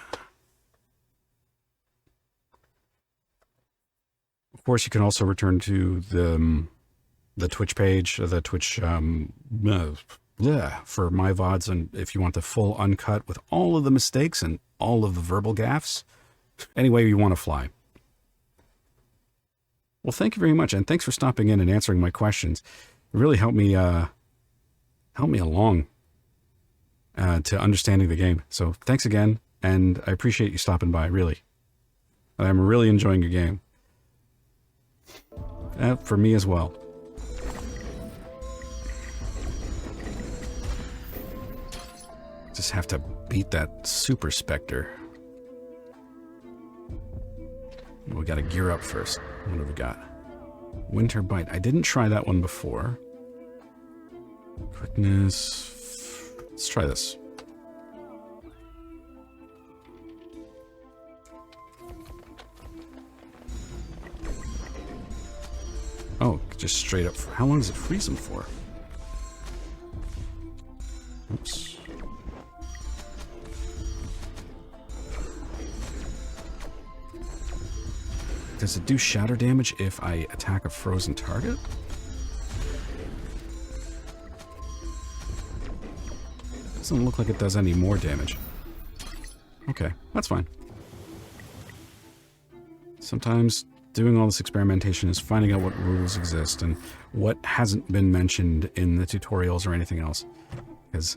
Of course, you can also return to the Twitch page, the Twitch for my VODs, and if you want the full uncut with all of the mistakes and all of the verbal gaffes, any way you want to fly. Well, thank you very much, and thanks for stopping in and answering my questions. It really helped me along to understanding the game. So thanks again, and I appreciate you stopping by, really. I'm really enjoying your game. For me as well. Just have to beat that Super Spectre. We gotta gear up first. What have we got? Winter Bite. I didn't try that one before. Quickness. Let's try this. Oh, just straight up. How long does it freeze them for? Oops. Does it do shatter damage if I attack a frozen target? Doesn't look like it does any more damage. Okay, that's fine. Sometimes doing all this experimentation is finding out what rules exist and what hasn't been mentioned in the tutorials or anything else. Because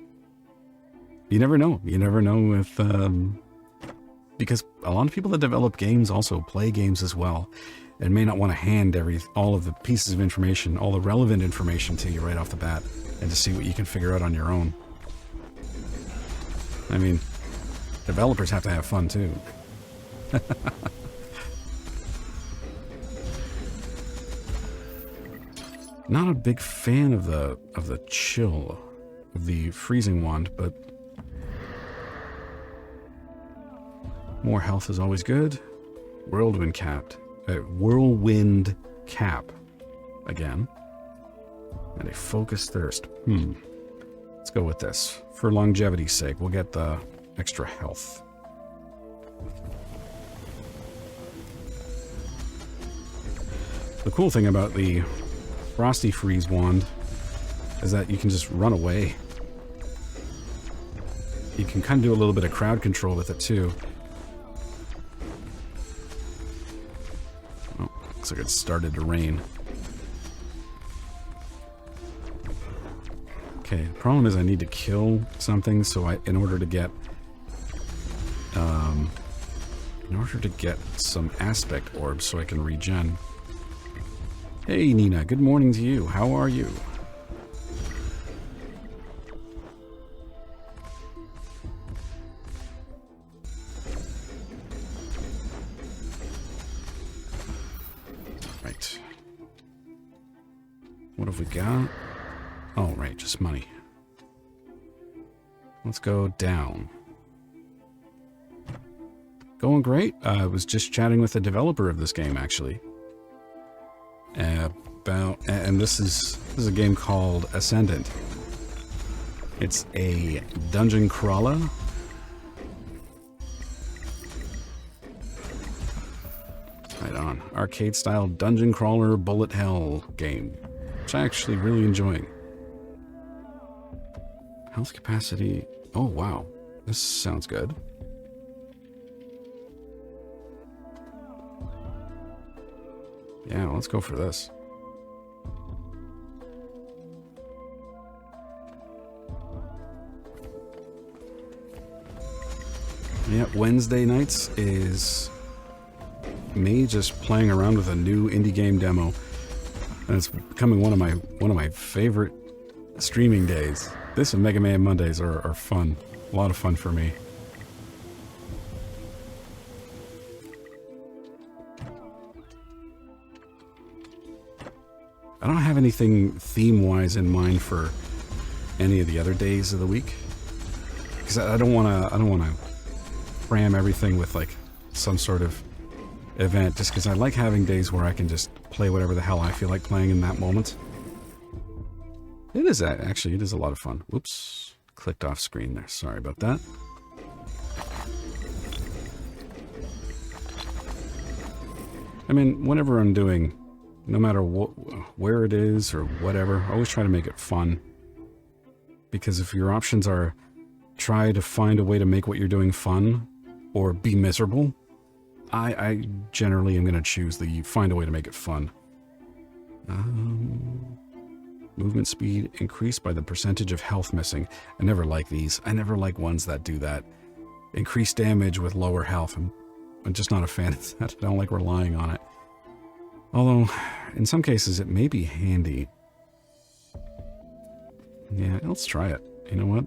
you never know. You never know if... because a lot of people that develop games also play games as well and may not want to hand all of the pieces of information, all the relevant information to you right off the bat and to see what you can figure out on your own. I mean, developers have to have fun too. Not a big fan of the chill of the freezing wand, but more health is always good. Whirlwind capped. Whirlwind cap. Again. And a focused thirst. Let's go with this. For longevity's sake, we'll get the extra health. The cool thing about the Frosty Freeze wand is that you can just run away. You can kind of do a little bit of crowd control with it too. Oh, looks like it started to rain. Okay, the problem is I need to kill something in order to get some aspect orbs so I can regen. Hey Nina, good morning to you. How are you? Right. What have we got? Oh, right, just money. Let's go down. Going great. I was just chatting with the developer of this game, actually. And this is a game called Ascendant. It's a dungeon crawler. Right on. Arcade-style dungeon crawler bullet hell game, which I'm actually really enjoying. Health capacity. Oh, wow. This sounds good. Yeah, let's go for this. Yeah, Wednesday nights is me just playing around with a new indie game demo. And it's becoming one of my favorite streaming days. This and Mega Man Mondays are fun. A lot of fun for me. I don't have anything theme-wise in mind for any of the other days of the week, because I don't want to cram everything with like some sort of event. Just because I like having days where I can just play whatever the hell I feel like playing in that moment. It is actually, it is a lot of fun. Whoops, clicked off screen there. Sorry about that. I mean, whatever I'm doing, no matter where it is or whatever, I always try to make it fun. Because if your options are try to find a way to make what you're doing fun or be miserable, I generally am going to choose the find a way to make it fun. Movement speed increased by the percentage of health missing. I never like these. I never like ones that do that. Increased damage with lower health. I'm just not a fan of that. I don't like relying on it. Although, in some cases, it may be handy. Yeah, let's try it. You know what?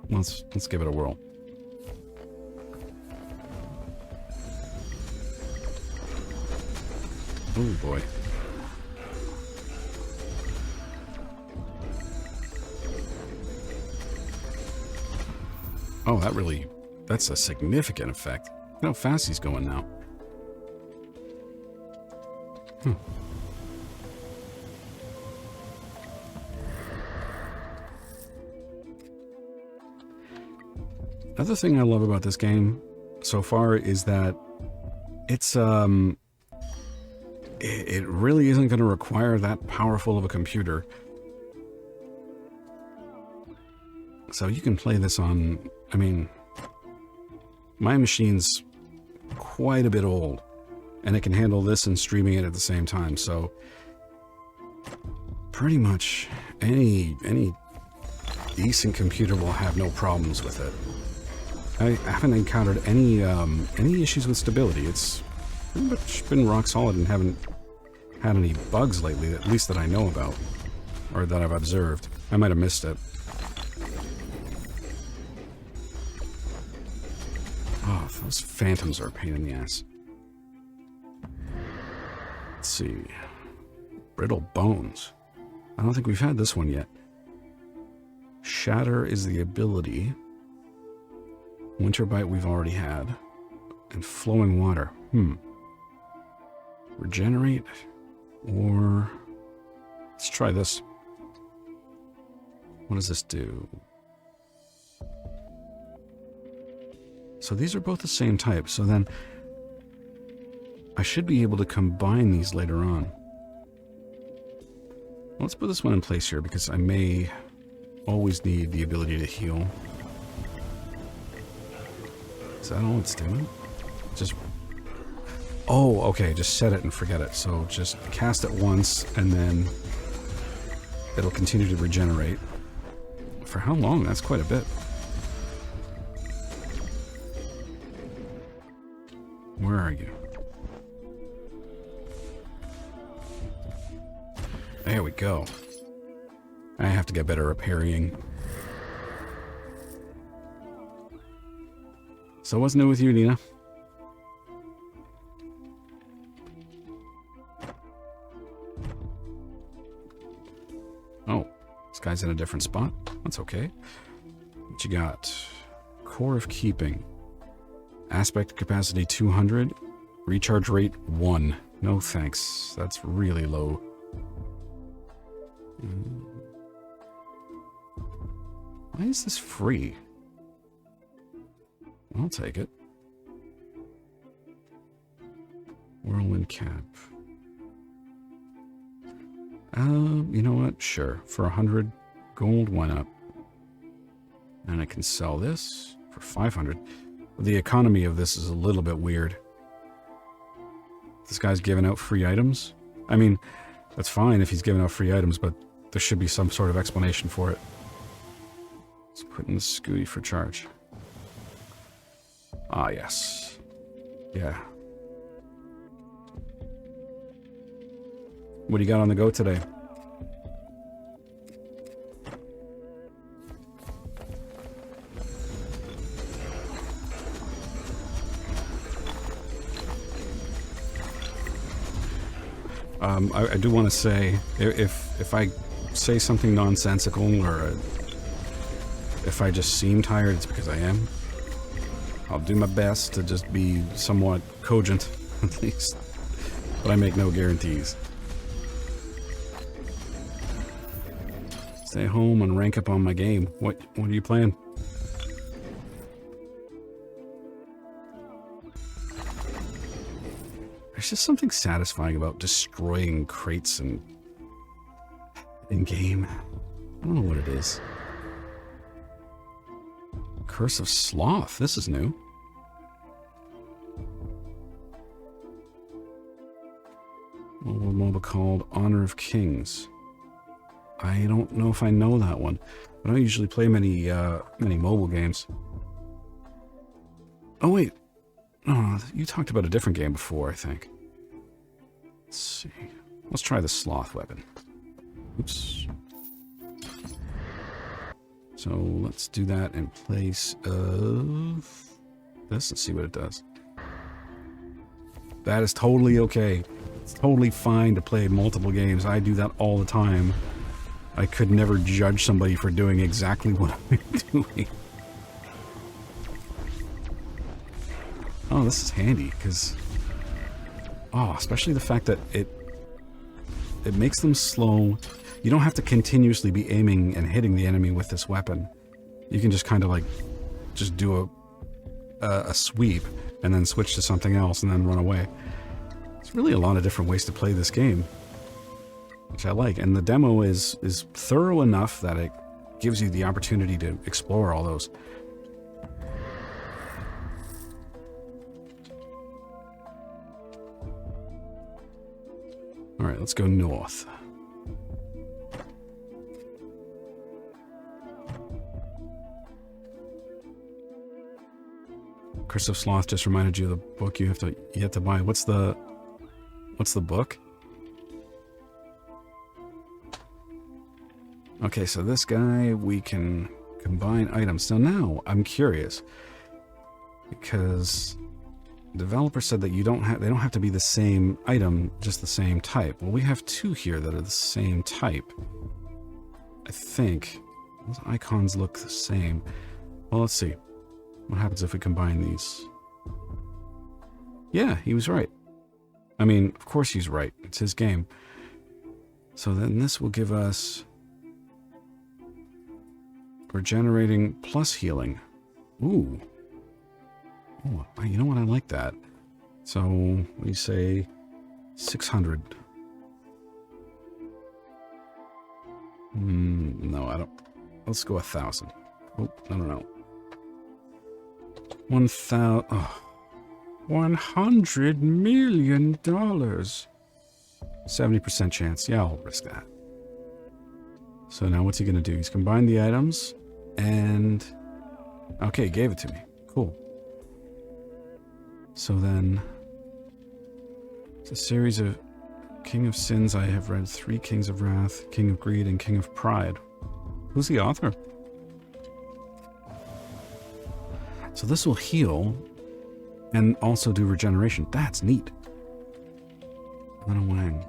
Let's give it a whirl. Oh boy. Oh, that's a significant effect. Look how fast he's going now. Another thing I love about this game so far is that it's it really isn't going to require that powerful of a computer. So you can play this on, I mean, my machine's quite a bit old, and it can handle this and streaming it at the same time, so pretty much any decent computer will have no problems with it. I haven't encountered any issues with stability. It's pretty much been rock solid and haven't had any bugs lately, at least that I know about, or that I've observed. I might have missed it. Oh, those phantoms are a pain in the ass. Let's see. Brittle bones. I don't think we've had this one yet. Shatter is the ability. Winter bite we've already had. And flowing water. Regenerate, or let's try this. What does this do? So these are both the same type, so then I should be able to combine these later on. Let's put this one in place here because I may always need the ability to heal. Is that all it's doing? Just... Oh, okay, just set it and forget it. So just cast it once and then it'll continue to regenerate. For how long? That's quite a bit. Where are you? There we go. I have to get better at parrying. So what's new with you, Nina? Oh, this guy's in a different spot. That's okay. What you got? Core of Keeping. Aspect capacity 200. Recharge rate 1. No thanks. That's really low. Why is this free? I'll take it. Whirlwind cap. You know what? Sure. For 100 gold, why not? And I can sell this for 500. The economy of this is a little bit weird. This guy's giving out free items. I mean, that's fine if he's giving out free items, but there should be some sort of explanation for it. Let's put in the Scooty for charge. Ah, yes. Yeah. What do you got on the go today? I do want to say, if I say something nonsensical or if I just seem tired, it's because I am. I'll do my best to just be somewhat cogent, at least. But I make no guarantees. Stay home and rank up on my game. What are you playing? There's just something satisfying about destroying crates in game. I don't know what it is. Curse of Sloth. This is new. Mobile MOBA called Honor of Kings. I don't know if I know that one. I don't usually play many mobile games. Oh wait. Oh, you talked about a different game before, I think. Let's see. Let's try the Sloth weapon. Oops. So let's do that in place of this and see what it does. That is totally okay. It's totally fine to play multiple games. I do that all the time. I could never judge somebody for doing exactly what I'm doing. Oh, this is handy, because... Oh, especially the fact that it makes them slow. You don't have to continuously be aiming and hitting the enemy with this weapon. You can just kind of like, just do a sweep, and then switch to something else, and then run away. There's really a lot of different ways to play this game, which I like. And the demo is thorough enough that it gives you the opportunity to explore all those. Alright, let's go north. Curse of Sloth just reminded you of the book you have to buy. What's the book? Okay, so this guy, we can combine items. So now I'm curious, because the developer said that they don't have to be the same item, just the same type. Well, we have two here that are the same type. I think those icons look the same. Well, let's see what happens if we combine these. Yeah, he was right. I mean, of course he's right. It's his game. So then this will give us regenerating plus healing. Ooh. Oh, you know what? I like that. So, what do you say? 600. No, I don't. Let's go 1,000. Oh, no. 1,000. Oh, $100 million. 70% chance. Yeah, I'll risk that. So now what's he going to do? He's combined the items and... Okay, gave it to me. Cool. So then... It's a series of King of Sins. I have read 3 Kings of Wrath, King of Greed, and King of Pride. Who's the author? So this will heal and also do regeneration. That's neat. Lena Wang.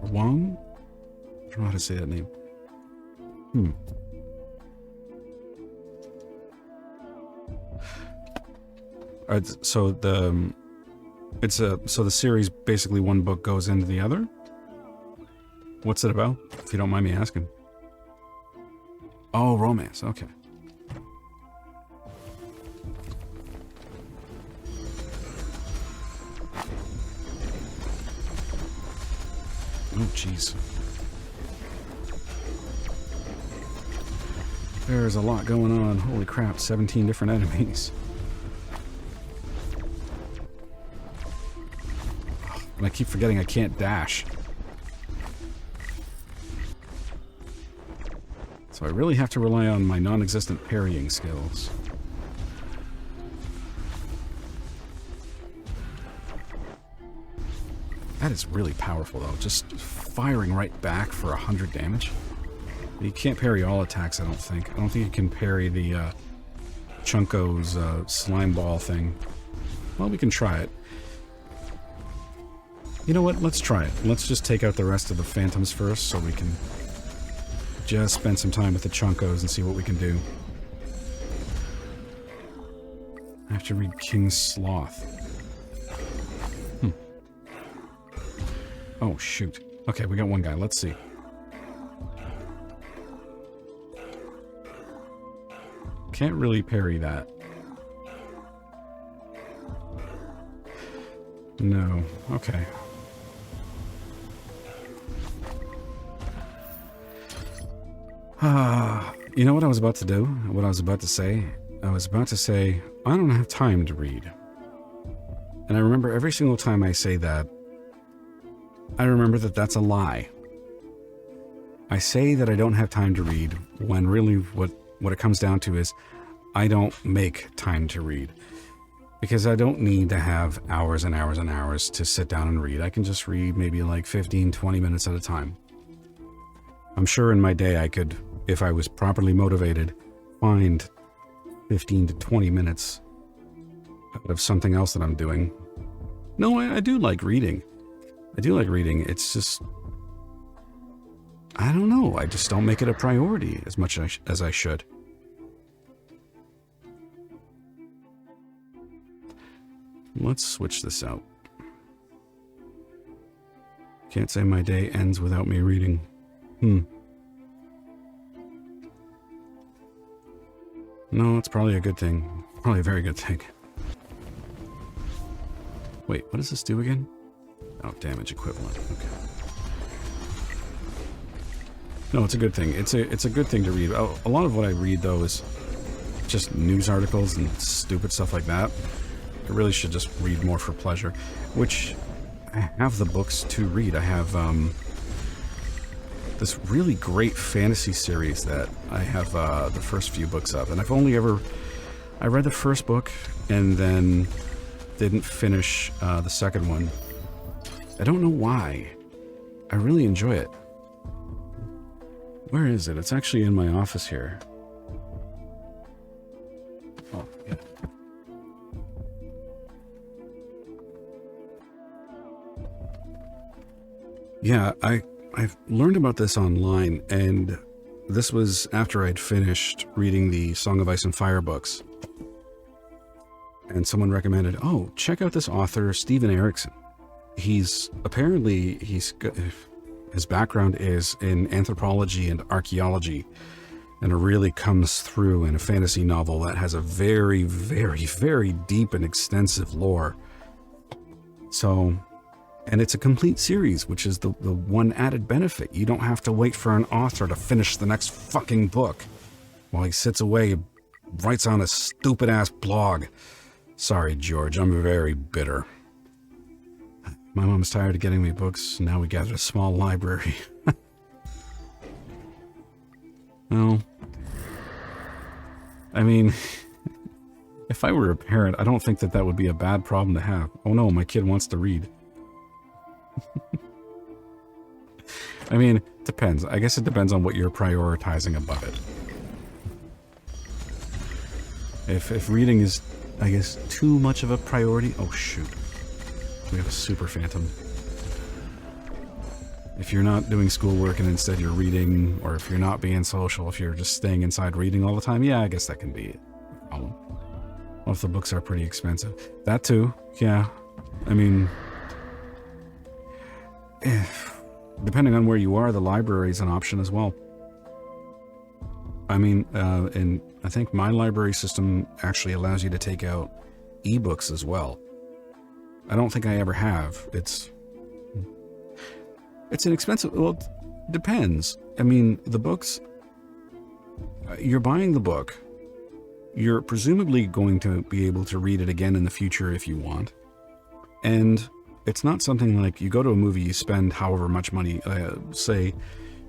Wang? I don't know how to say that name. So the series basically one book goes into the other. What's it about? If you don't mind me asking. Oh, romance. Okay. Oh, jeez. There's a lot going on. Holy crap, 17 different enemies. And I keep forgetting I can't dash. So I really have to rely on my non-existent parrying skills. That is really powerful, though. Just firing right back for 100 damage. You can't parry all attacks, I don't think. I don't think you can parry the Chunko's slime ball thing. Well, we can try it. You know what? Let's try it. Let's just take out the rest of the phantoms first so we can just spend some time with the Chunkos and see what we can do. I have to read King Sloth. Oh, shoot. Okay, we got one guy. Let's see. Can't really parry that. No. Okay. You know what I was about to do? What I was about to say? I was about to say, I don't have time to read. And I remember every single time I say that, I remember that that's a lie. I say that I don't have time to read when really what it comes down to is I don't make time to read. Because I don't need to have hours and hours and hours to sit down and read. I can just read maybe like 15, 20 minutes at a time. I'm sure in my day I could, if I was properly motivated, find 15 to 20 minutes out of something else that I'm doing. No, I do like reading. I do like reading. It's just, I don't know. I just don't make it a priority as much as I should. Let's switch this out. Can't say my day ends without me reading. No, it's probably a good thing. Probably a very good thing. Wait, what does this do again? Oh, damage equivalent. Okay. No, it's a good thing. It's a good thing to read. A lot of what I read, though, is just news articles and stupid stuff like that. I really should just read more for pleasure. Which, I have the books to read. I have this really great fantasy series that I have the first few books of. And I've only ever... I read the first book and then didn't finish the second one. I don't know why. I really enjoy it. Where is it? It's actually in my office here. Oh, yeah. Yeah, I've learned about this online, and this was after I'd finished reading the Song of Ice and Fire books. and someone recommended, oh, check out this author, Steven Erikson. His background is in anthropology and archaeology, and it really comes through in a fantasy novel that has a very, very, very deep and extensive lore. So, and it's a complete series, which is the one added benefit. You don't have to wait for an author to finish the next fucking book while he sits away and writes on a stupid-ass blog. Sorry, George, I'm very bitter. My mom's tired of getting me books, now we gathered a small library. Well, I mean, if I were a parent, I don't think that would be a bad problem to have. Oh no, my kid wants to read. I mean, it depends. I guess it depends on what you're prioritizing above it. If reading is, I guess, too much of a priority... Oh, shoot. We have a super phantom. If you're not doing schoolwork and instead you're reading, or if you're not being social, if you're just staying inside reading all the time, yeah, I guess that can be a problem. Well, if the books are pretty expensive. That too, yeah. I mean... depending on where you are, the library is an option as well. I mean, and I think my library system actually allows you to take out ebooks as well. I don't think I ever have. It's an expensive... Well, it depends. I mean, the books... You're buying the book. You're presumably going to be able to read it again in the future if you want. And it's not something like you go to a movie, you spend however much money, say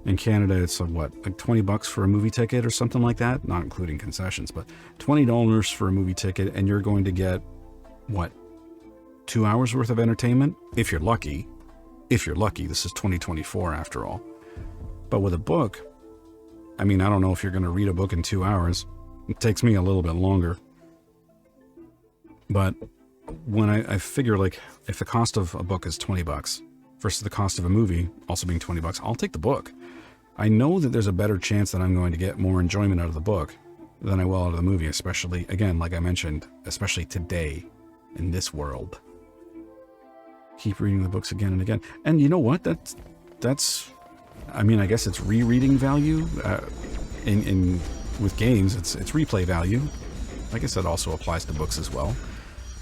in Canada, it's what, like $20 for a movie ticket or something like that? Not including concessions, but $20 for a movie ticket, and you're going to get, what, 2 hours worth of entertainment? If you're lucky. If you're lucky, this is 2024 after all. But with a book, I mean, I don't know if you're going to read a book in 2 hours. It takes me a little bit longer. But when I figure, like, if the cost of a book is $20 versus the cost of a movie also being $20, I'll take the book. I know that there's a better chance that I'm going to get more enjoyment out of the book than I will out of the movie, especially, again, like I mentioned, especially today in this world. Keep reading the books again and again. And you know what? That's I mean, I guess it's rereading value. With games, it's replay value. I guess that also applies to books as well.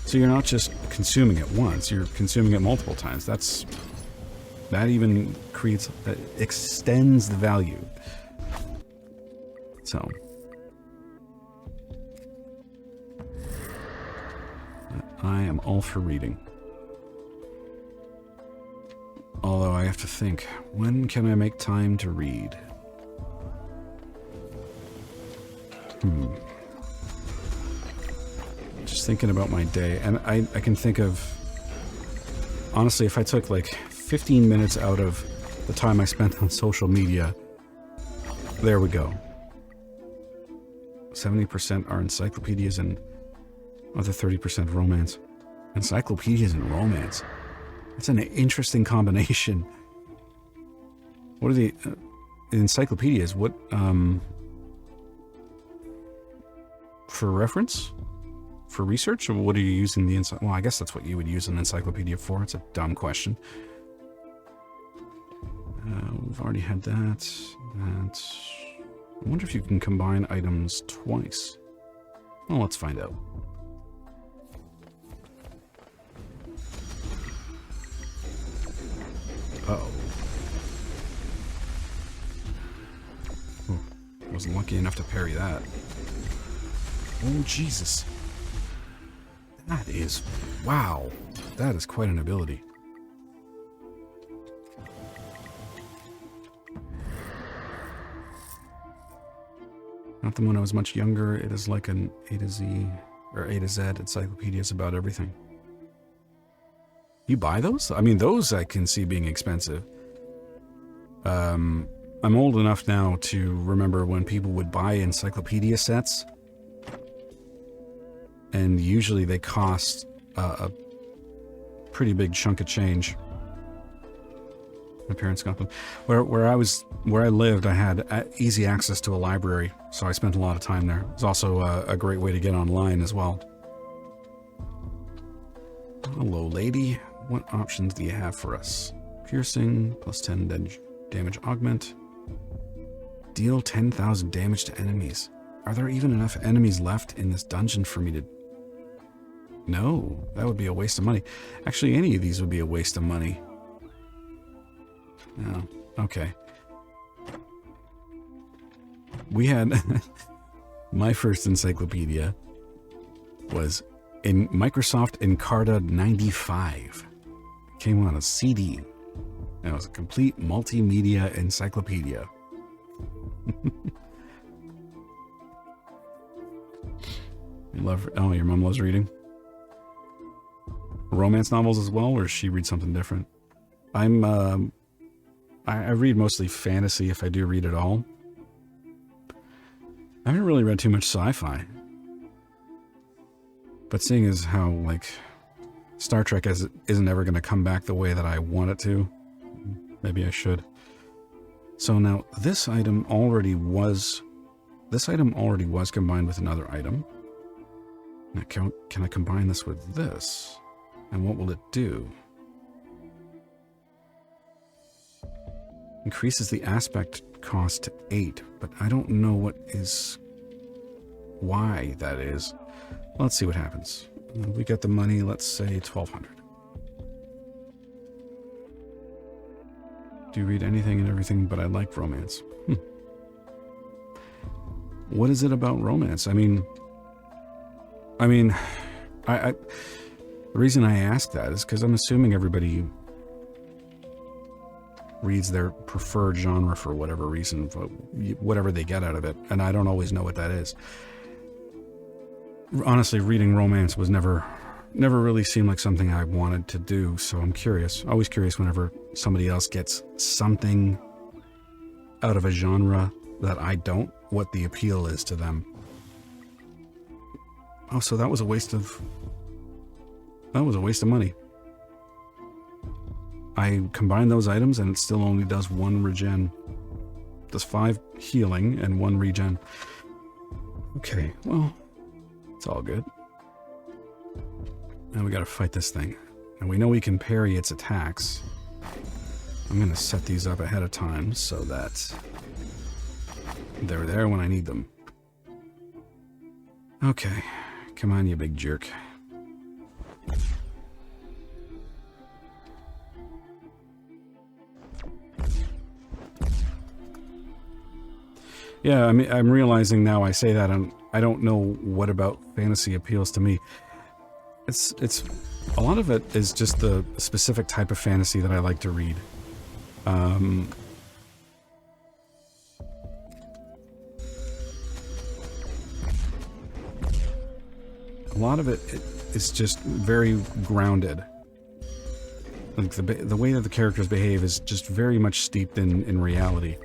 So you're not just consuming it once, you're consuming it multiple times. That even extends the value. So I am all for reading. Although I have to think, when can I make time to read? Just thinking about my day, and I can think of, honestly, if I took like 15 minutes out of the time I spent on social media, there we go. 70% are encyclopedias and other 30% romance. Encyclopedias and romance. That's an interesting combination. What are the encyclopedias? What, for reference? For research? Or what are you using the well, I guess that's what you would use an encyclopedia for. It's a dumb question. We've already had that. I wonder if you can combine items twice. Well, let's find out. Uh-oh. Wasn't lucky enough to parry that. Oh, Jesus. That is... Wow. That is quite an ability. Not the when I was much younger. It is like an A to Z, or A to Z encyclopedias about everything. You buy those? I mean, those I can see being expensive. I'm old enough now to remember when people would buy encyclopedia sets. And usually they cost a pretty big chunk of change. My parents got them. Where I lived, I had easy access to a library, so I spent a lot of time there. It's also a great way to get online as well. Hello, lady. What options do you have for us? Piercing, plus 10 damage augment. Deal 10,000 damage to enemies. Are there even enough enemies left in this dungeon for me to... No, that would be a waste of money. Actually, any of these would be a waste of money. No, okay. We had... my first encyclopedia was in Microsoft Encarta 95. It came on a CD. And it was a complete multimedia encyclopedia. You love... Oh, your mom loves reading? Romance novels as well, or does she read something different? I read mostly fantasy if I do read at all. I haven't really read too much sci-fi. But seeing as how, like, Star Trek isn't ever going to come back the way that I want it to, maybe I should. So now, this item already was combined with another item. Now, can I combine this with this? And what will it do? Increases the aspect cost to 8, but I don't know why that is. Let's see what happens. We got the money, let's say 1,200. Do you read anything and everything, but I like romance. What is it about romance? The reason I ask that is because I'm assuming everybody reads their preferred genre for whatever reason, whatever they get out of it, and I don't always know what that is. Honestly, reading romance was never really seemed like something I wanted to do, so I'm curious. Always curious whenever somebody else gets something out of a genre that I don't, what the appeal is to them. Oh, so that was a waste of money. I combined those items and it still only does 1 regen. Does 5 healing and 1 regen. Okay, well, it's all good. Now we gotta fight this thing. And we know we can parry its attacks. I'm gonna set these up ahead of time so that they're there when I need them. Okay, come on, you big jerk. Yeah, I'm realizing now I say that I don't know what about fantasy appeals to me. It's a lot of it is just the specific type of fantasy that I like to read. A lot of it is just very grounded. Like the way that the characters behave is just very much steeped in reality.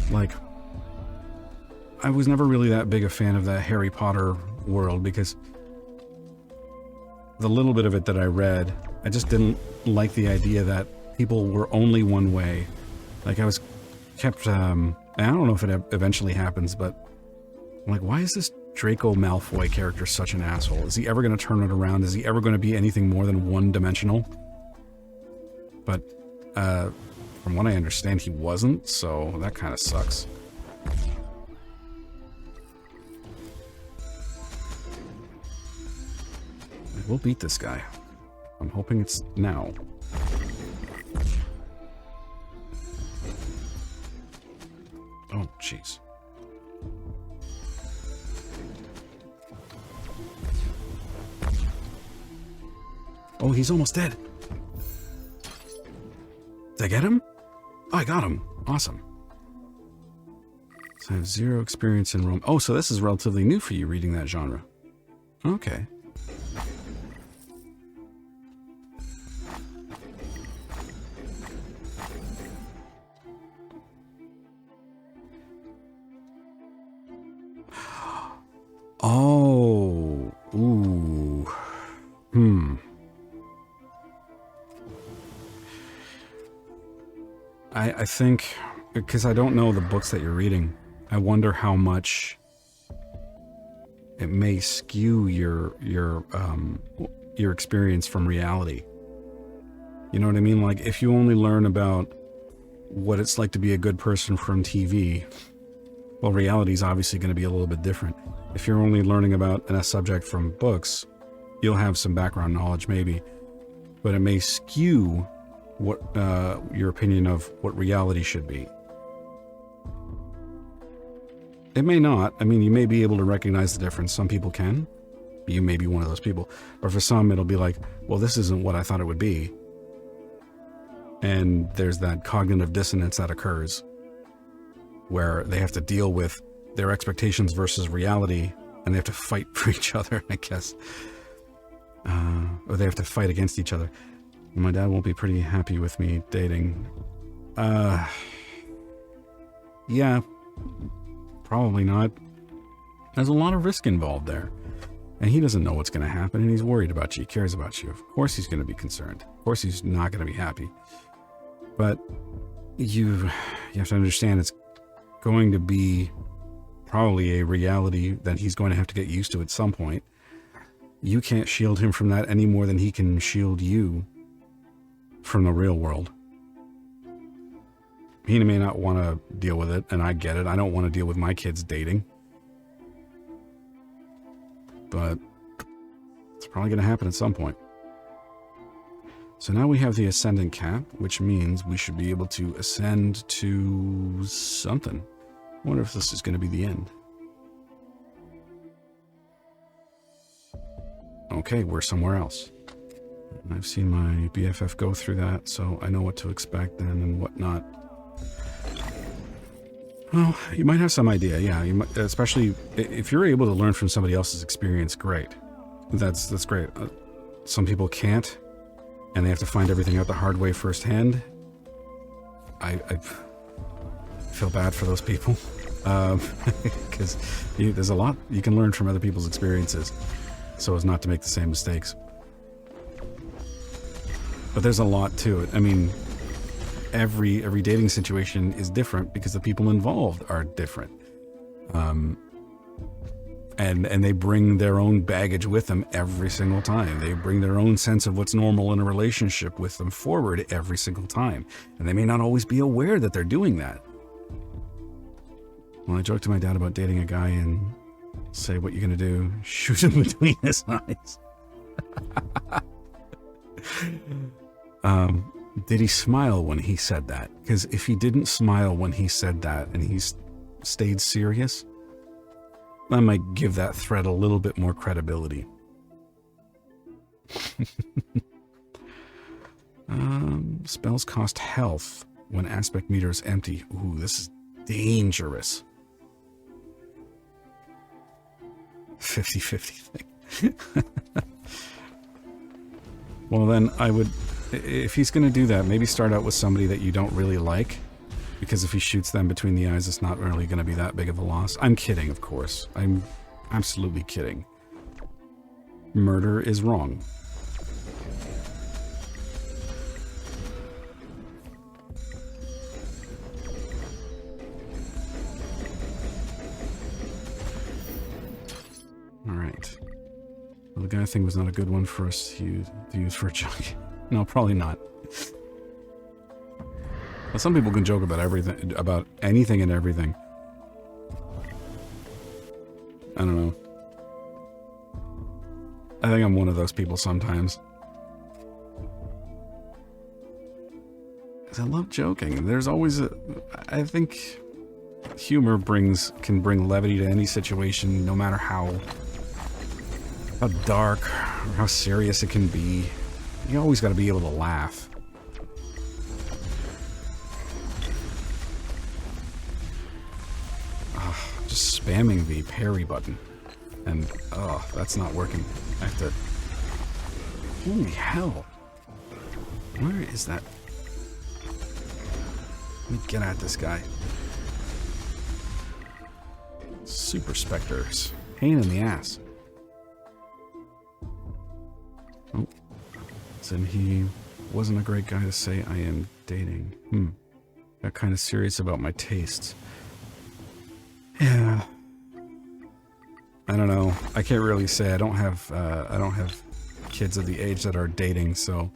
Like, I was never really that big a fan of that Harry Potter world because the little bit of it that I read, I just didn't like the idea that people were only one way. Like, I was kept, I don't know if it eventually happens, but I'm like, why is this Draco Malfoy character such an asshole? Is he ever going to turn it around? Is he ever going to be anything more than one-dimensional? But, from what I understand, he wasn't, so that kind of sucks. We'll beat this guy. I'm hoping it's now. Oh, jeez. Oh, he's almost dead. Did I get him? Oh, I got him. Awesome. So I have 0 experience in Rome. Oh, so this is relatively new for you, reading that genre. Okay. Oh, ooh, I think, because I don't know the books that you're reading, I wonder how much it may skew your your experience from reality. You know what I mean? Like, if you only learn about what it's like to be a good person from TV, well, reality is obviously going to be a little bit different. If you're only learning about a subject from books, you'll have some background knowledge maybe, but it may skew what your opinion of what reality should be. It may not. I mean, you may be able to recognize the difference. Some people can. You may be one of those people. But for some, it'll be like, well, this isn't what I thought it would be. And there's that cognitive dissonance that occurs where they have to deal with their expectations versus reality, and they have to fight for each other, I guess. Or they have to fight against each other. My dad won't be pretty happy with me dating. Yeah, probably not. There's a lot of risk involved there. And he doesn't know what's going to happen, and he's worried about you. He cares about you. Of course he's going to be concerned. Of course he's not going to be happy. But you have to understand it's going to be probably a reality that he's going to have to get used to at some point. You can't shield him from that any more than he can shield you from the real world. He may not want to deal with it, and I get it. I don't want to deal with my kids dating. But it's probably going to happen at some point. So now we have the Ascendant cap, which means we should be able to ascend to something. I wonder if this is going to be the end. Okay, we're somewhere else. I've seen my BFF go through that, so I know what to expect then and what not. Well, you might have some idea, yeah. You might, especially if you're able to learn from somebody else's experience, great. That's great. Some people can't, and they have to find everything out the hard way firsthand. I feel bad for those people, because there's a lot you can learn from other people's experiences, so as not to make the same mistakes. But there's a lot to it. I mean, every dating situation is different because the people involved are different. And they bring their own baggage with them every single time. They bring their own sense of what's normal in a relationship with them forward every single time. And they may not always be aware that they're doing that. Well, I joked to my dad about dating a guy and say, what you gonna do? Shoot him between his eyes. Did he smile when he said that? Because if he didn't smile when he said that and he stayed serious, I might give that threat a little bit more credibility. Spells cost health when aspect meter is empty. Ooh, this is dangerous. 50-50 thing. Well, then I would... If he's going to do that, maybe start out with somebody that you don't really like, because if he shoots them between the eyes, it's not really going to be that big of a loss. I'm kidding, of course. I'm absolutely kidding. Murder is wrong. Alright. Well, the guy thing was not a good one for us to use for a joke. No, probably not. Well, some people can joke about everything, about anything and everything. I don't know. I think I'm one of those people sometimes. Because I love joking. There's always a... I think humor can bring levity to any situation, no matter how dark or how serious it can be. You always got to be able to laugh. Just spamming the parry button. And, that's not working. I have to... Holy hell. Where is that? Let me get at this guy. Super Spectres. Pain in the ass. Oh. And he wasn't a great guy to say I am dating. Got kind of serious about my tastes. Yeah. I don't know. I can't really say. I don't have kids of the age that are dating, so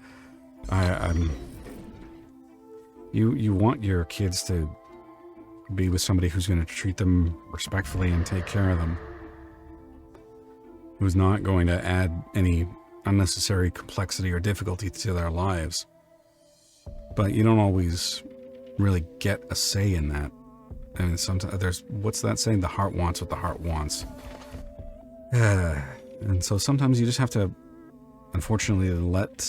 you want your kids to be with somebody who's going to treat them respectfully and take care of them, who's not going to add any unnecessary complexity or difficulty to their lives. But you don't always really get a say in that. And sometimes there's, what's that saying? The heart wants what the heart wants. And so sometimes you just have to, unfortunately, let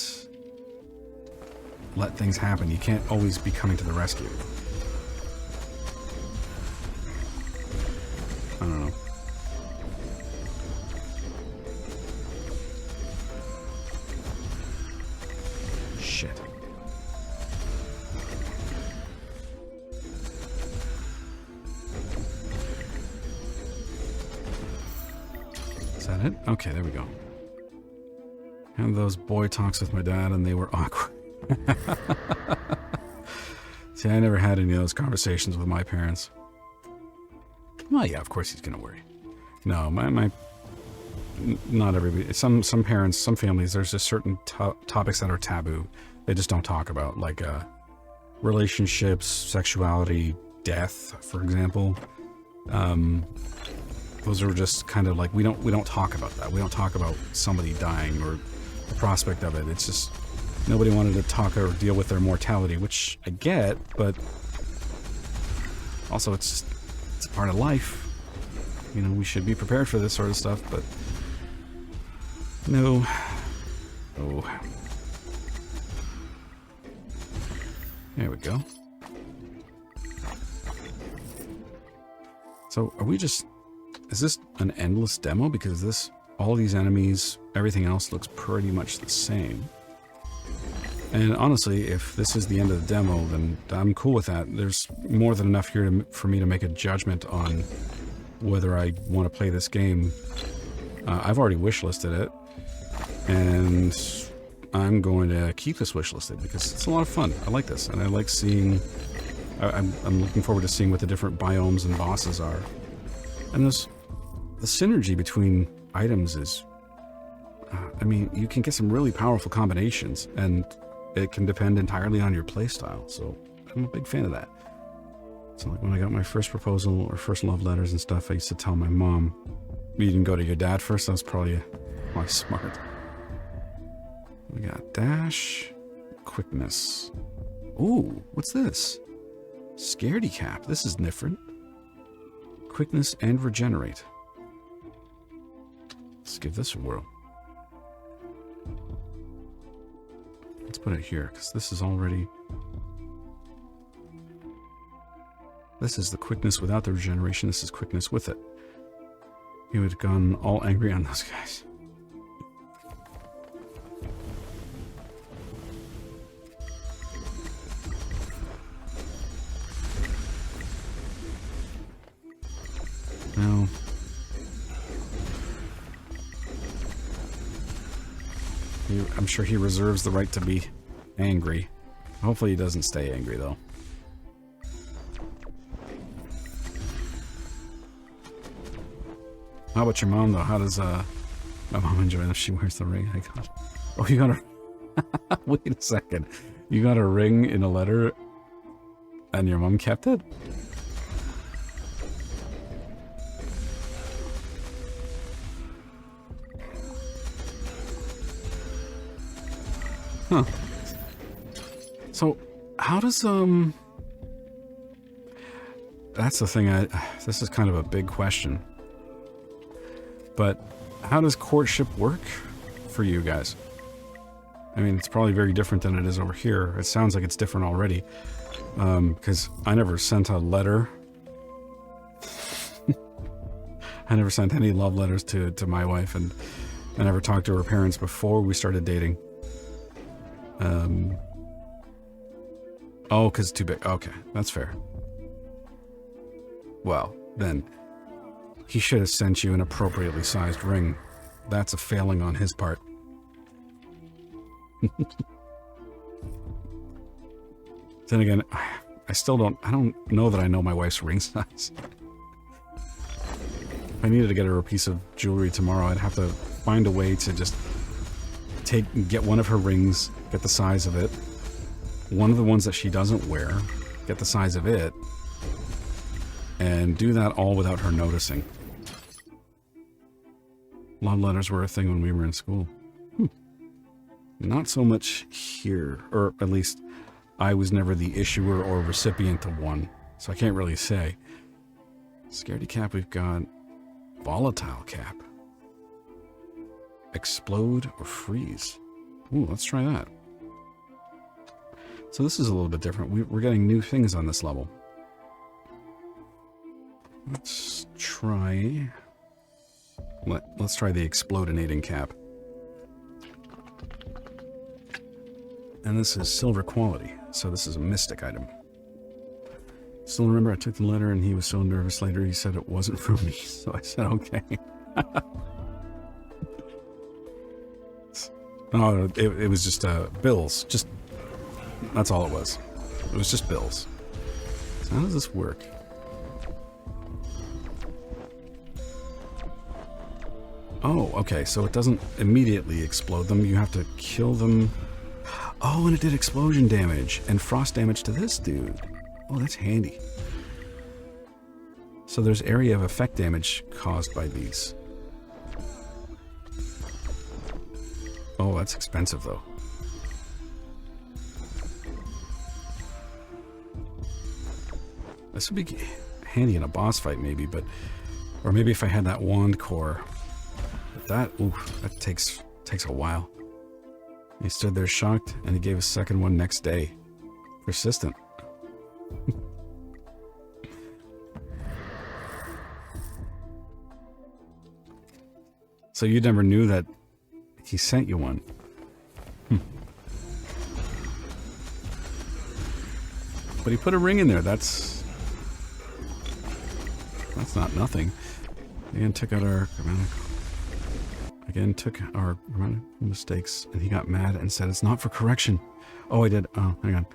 things happen. You can't always be coming to the rescue. I don't know. Shit. Is that it? Okay, there we go. Had those boy talks with my dad and they were awkward. See, I never had any of those conversations with my parents. Well, yeah, of course he's gonna worry. No, not everybody. Some parents, some families, there's just certain topics that are taboo. They just don't talk about, like relationships, sexuality, death, for example. Those are just kind of like, we don't talk about that. We don't talk about somebody dying or the prospect of it. It's just nobody wanted to talk or deal with their mortality, which I get, but also it's a part of life. You know, we should be prepared for this sort of stuff, but no. Oh. There we go. So are we just, is this an endless demo? Because this, all these enemies, everything else looks pretty much the same. And honestly, if this is the end of the demo, then I'm cool with that. There's more than enough here for me to make a judgment on whether I want to play this game. I've already wishlisted it, and I'm going to keep this wishlisted because it's a lot of fun. I like this, and I like seeing... I'm looking forward to seeing what the different biomes and bosses are. And the synergy between items is... I mean, you can get some really powerful combinations, and it can depend entirely on your playstyle, so I'm a big fan of that. So like when I got my first proposal or first love letters and stuff, I used to tell my mom, you didn't go to your dad first? That was probably smart. We got dash, quickness. Ooh, what's this? Scaredy cap. This is different. Quickness and regenerate. Let's give this a whirl. Let's put it here, because this is already... This is the quickness without the regeneration. This is quickness with it. He would have gone all angry on those guys. No. I'm sure he reserves the right to be angry. Hopefully he doesn't stay angry, though. How about your mom, though? How does my mom enjoy if she wears the ring? I got... Oh, you got a... Wait a second. You got a ring in a letter and your mom kept it? Huh. So, how does, That's the thing, this is kind of a big question. But, how does courtship work for you guys? I mean, it's probably very different than it is over here. It sounds like it's different already. Because I never sent a letter. I never sent any love letters to my wife, and I never talked to her parents before we started dating. Oh, because it's too big. Okay, that's fair. Well, then, he should have sent you an appropriately sized ring. That's a failing on his part. Then again, I don't know that I know my wife's ring size. If I needed to get her a piece of jewelry tomorrow, I'd have to find a way to just get one of her rings, get the size of it. One of the ones that she doesn't wear, get the size of it, and do that all without her noticing. Love letters were a thing when we were in school. Not so much here, or at least I was never the issuer or recipient of one, so I can't really say. Scaredy cap, we've got volatile cap. Explode or freeze. Ooh, let's try that. So this is a little bit different. We're getting new things on this level. Let's try... Let's try the explodinating cap. And this is silver quality, so this is a mystic item. Still remember I took the letter and he was so nervous later he said it wasn't for me, so I said okay. No, it was just bills. Just that's all it was. It was just bills. So how does this work? Oh, okay, so it doesn't immediately explode them. You have to kill them. Oh, and it did explosion damage and frost damage to this dude. Oh, that's handy. So there's area of effect damage caused by these. Oh, that's expensive, though. This would be handy in a boss fight, maybe, but... Or maybe if I had that wand core. But that, oof, that takes a while. He stood there shocked, and he gave a second one next day. Persistent. So you never knew that he sent you one. But he put a ring in there. That's not nothing. Again, took out our grammatical mistakes, and he got mad and said it's not for correction. Oh, I did. Oh, hang on.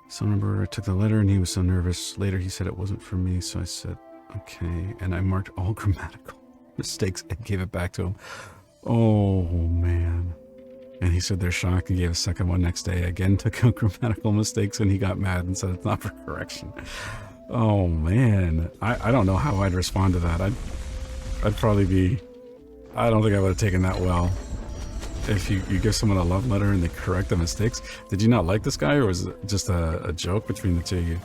So remember, I took the letter, and he was so nervous. Later, he said it wasn't for me, so I said okay, and I marked all grammatical mistakes and gave it back to him. Oh man. And he said they're shocked. He gave a second one next day. Again, took out grammatical mistakes, and he got mad and said it's not for correction. Oh man, I don't know how I'd respond to that. I'd probably be... I don't think I would have taken that well. If you give someone a love letter and they correct the mistakes. Did you not like this guy, or was it just a joke between the two of you?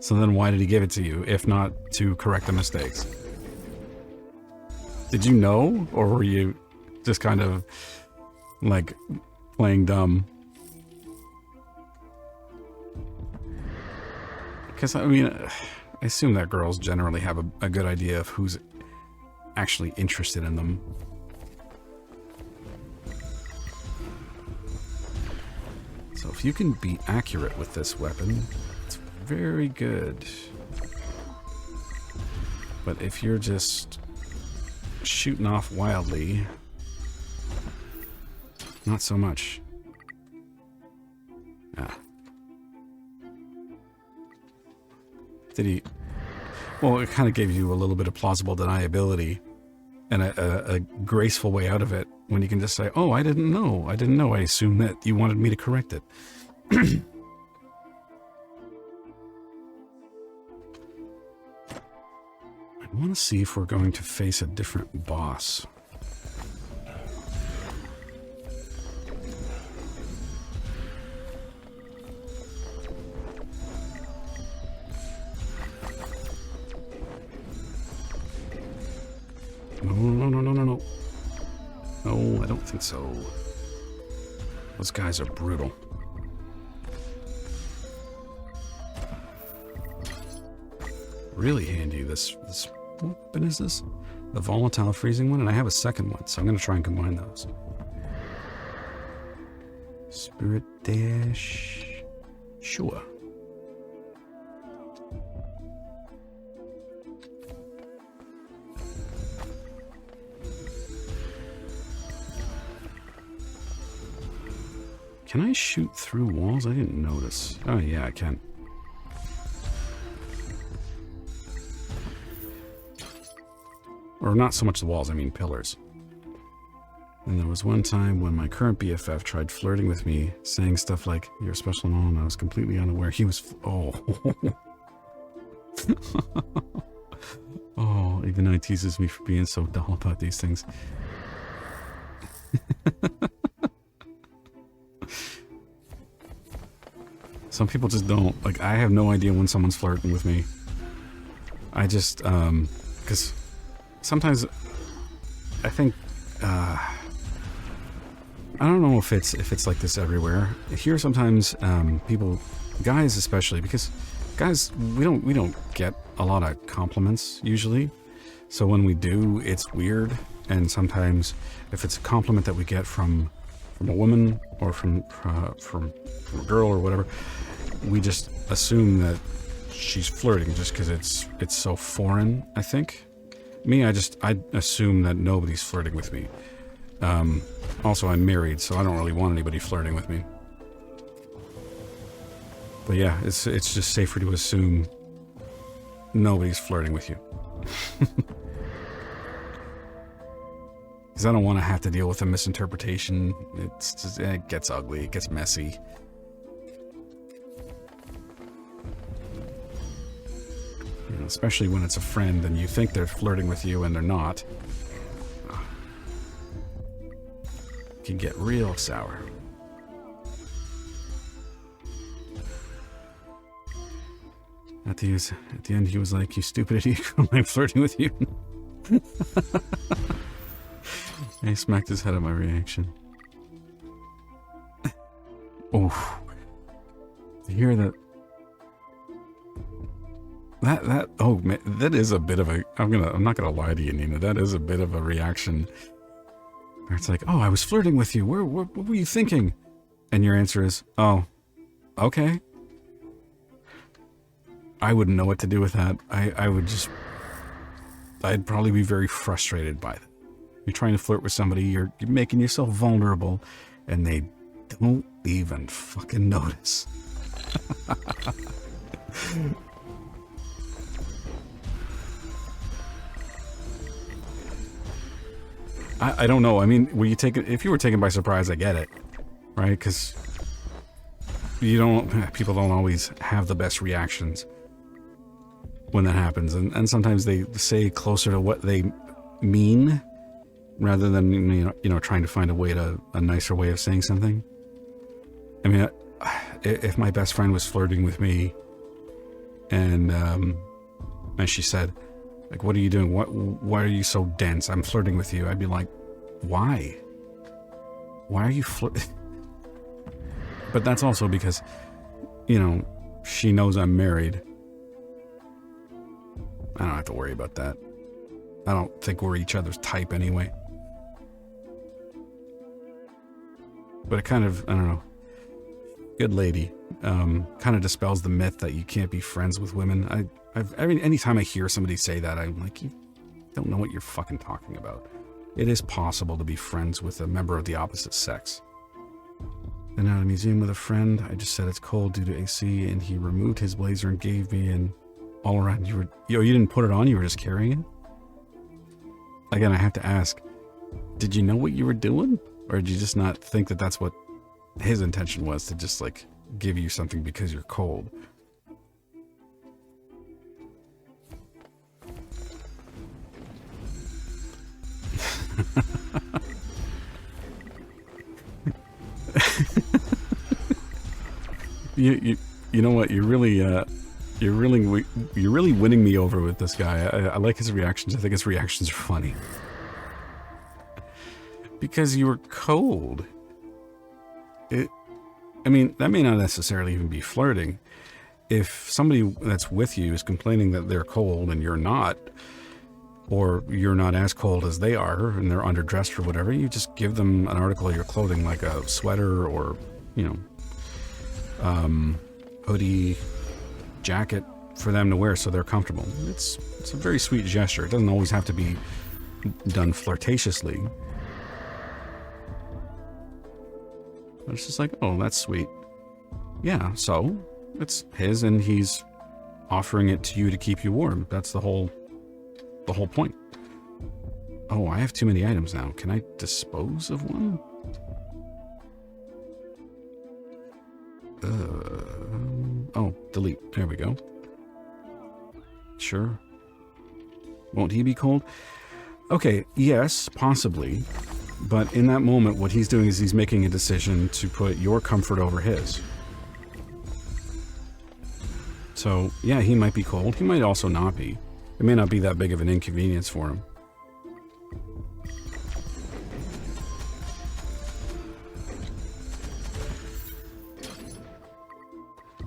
So then why did he give it to you, if not to correct the mistakes? Did you know, or were you just kind of, like, playing dumb? Because, I mean, I assume that girls generally have a good idea of who's actually interested in them. So if you can be accurate with this weapon, it's very good. But if you're just shooting off wildly, not so much. Ah. Did he... Well, it kind of gave you a little bit of plausible deniability and a graceful way out of it when you can just say, oh, I didn't know. I assumed that you wanted me to correct it. I want to see if we're going to face a different boss. No. No, I don't think so. Those guys are brutal. Really handy, this what weapon is this? The volatile freezing one, and I have a second one, so I'm going to try and combine those. Spirit dash... Sure. Can I shoot through walls? I didn't notice. Oh, yeah, I can. Or not so much the walls, I mean pillars. And there was one time when my current BFF tried flirting with me, saying stuff like, "You're special and all," and I was completely unaware. He was... Oh. Oh, even though he teases me for being so dull about these things. Some people just don't. Like, I have no idea when someone's flirting with me. I just, because sometimes I think, I don't know if it's like this everywhere. Here sometimes, people, guys especially, because guys, we don't get a lot of compliments usually. So when we do, it's weird. And sometimes if it's a compliment that we get from a woman or from a girl or whatever, we just assume that she's flirting just because it's so foreign, I think. Me, I assume that nobody's flirting with me. Also, I'm married, so I don't really want anybody flirting with me. But yeah, it's just safer to assume nobody's flirting with you. Because I don't want to have to deal with a misinterpretation. It gets ugly, it gets messy. You know, especially when it's a friend and you think they're flirting with you and they're not. It can get real sour. At the end, he was like, "You stupid idiot, am I flirting with you?" And he smacked his head at my reaction. Oh, to hear that. Oh man, that is a bit of a. I'm not gonna lie to you, Nina. That is a bit of a reaction. Where it's like, "Oh, I was flirting with you. What were you thinking?" And your answer is, "Oh, okay." I wouldn't know what to do with that. I'd probably be very frustrated by that. You're trying to flirt with somebody, you're making yourself vulnerable, and they don't even fucking notice. I don't know. I mean, if you were taken by surprise, I get it, right? Because people don't always have the best reactions when that happens, and sometimes they say closer to what they mean rather than you know trying to find a nicer way of saying something. I mean, if my best friend was flirting with me and she said, like, "What are you doing? Why are you so dense? I'm flirting with you." I'd be like, "Why? Why are you flirting?" But that's also because, you know, she knows I'm married. I don't have to worry about that. I don't think we're each other's type anyway. But it kind of, I don't know. Good lady. Kind of dispels the myth that you can't be friends with women. I mean, anytime I hear somebody say that, I'm like, you don't know what you're fucking talking about. It is possible to be friends with a member of the opposite sex. And at a museum with a friend, I just said it's cold due to AC, and he removed his blazer and gave me, and all around you didn't put it on, you were just carrying it? Again, I have to ask, did you know what you were doing? Or did you just not think that that's what his intention was, to just like give you something because you're cold? You know what? You're really winning me over with this guy. I like his reactions. I think his reactions are funny. Because you were cold. I mean, that may not necessarily even be flirting. If somebody that's with you is complaining that they're cold and you're not, or you're not as cold as they are and they're underdressed or whatever, you just give them an article of your clothing, like a sweater or, you know, hoodie, jacket for them to wear so they're comfortable. It's a very sweet gesture. It doesn't always have to be done flirtatiously. It's just like, oh, that's sweet. Yeah, so it's his and he's offering it to you to keep you warm. That's the whole point. Oh, I have too many items now. Can I dispose of one? Oh, delete. There we go. Sure. Won't he be cold? Okay, yes, possibly. But in that moment, what he's doing is he's making a decision to put your comfort over his. So, yeah, he might be cold. He might also not be. It may not be that big of an inconvenience for him.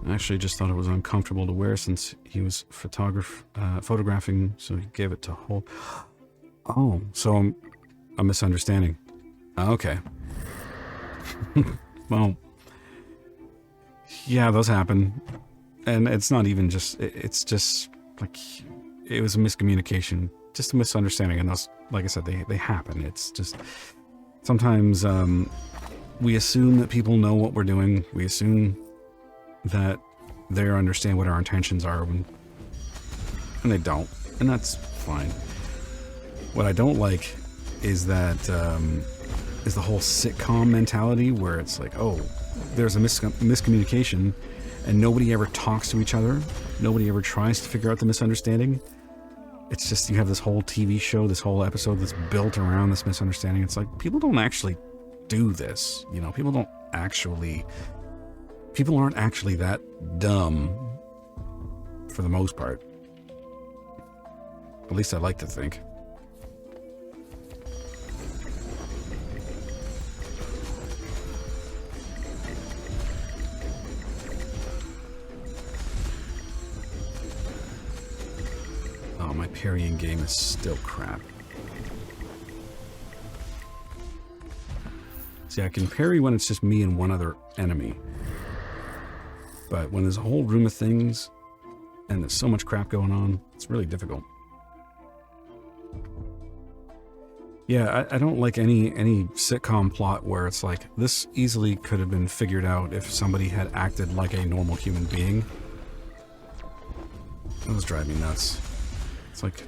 I actually just thought it was uncomfortable to wear since he was photographing, so he gave it to hold. Oh, so I'm a misunderstanding. Okay. Well, yeah, those happen. And it's not even just, it's just like, it was a miscommunication, just a misunderstanding. And those, like I said, they happen. It's just, sometimes we assume that people know what we're doing. We assume that they understand what our intentions are, and they don't. And that's fine. What I don't like is that, is the whole sitcom mentality where it's like, oh, there's a miscommunication and nobody ever talks to each other. Nobody ever tries to figure out the misunderstanding. It's just, you have this whole TV show, this whole episode that's built around this misunderstanding. It's like, people don't actually do this. You know, people aren't actually that dumb for the most part. At least I like to think. Oh, my parrying game is still crap. See, I can parry when it's just me and one other enemy. But when there's a whole room of things and there's so much crap going on, it's really difficult. Yeah, I don't like any sitcom plot where it's like, this easily could have been figured out if somebody had acted like a normal human being. Those drive me nuts. It's like,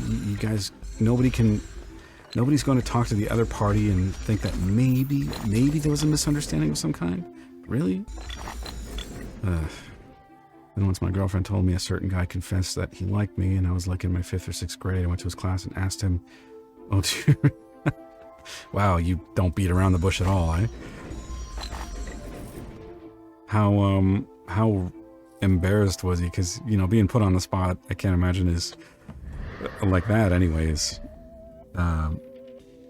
you guys, nobody's going to talk to the other party and think that maybe there was a misunderstanding of some kind. Really? And once my girlfriend told me a certain guy confessed that he liked me, and I was like in my 5th or 6th grade, I went to his class and asked him, oh, dude, wow, you don't beat around the bush at all, eh? How embarrassed was he? Because, you know, being put on the spot, I can't imagine is like that anyways.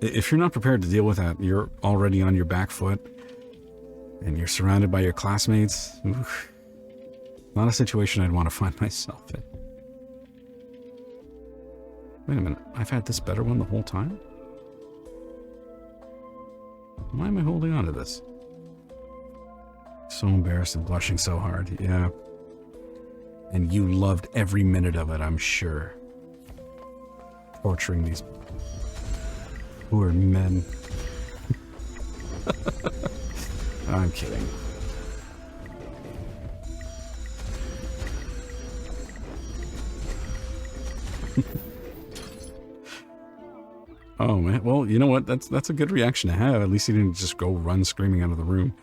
If you're not prepared to deal with that, you're already on your back foot, and you're surrounded by your classmates. Oof. Not a situation I'd want to find myself in. Wait a minute, I've had this better one the whole time? Why am I holding on to this? So embarrassed and blushing so hard, yeah. And you loved every minute of it, I'm sure. Torturing these poor men. I'm kidding. Oh man, well, you know what? That's a good reaction to have. At least he didn't just go run screaming out of the room.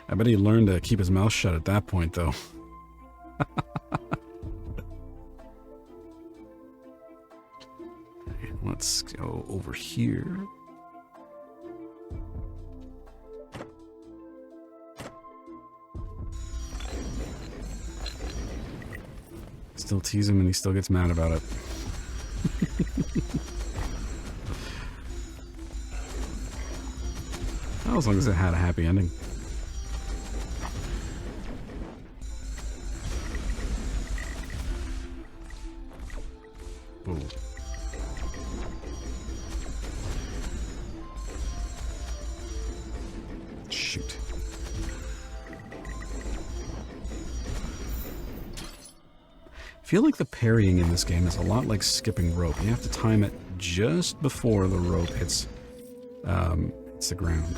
I bet he learned to keep his mouth shut at that point, though. Let's go over here. Still tease him and he still gets mad about it. Well, as long as it had a happy ending. Ooh. Shoot. feel like the parrying in this game is a lot like skipping rope. You have to time it just before the rope hits the ground.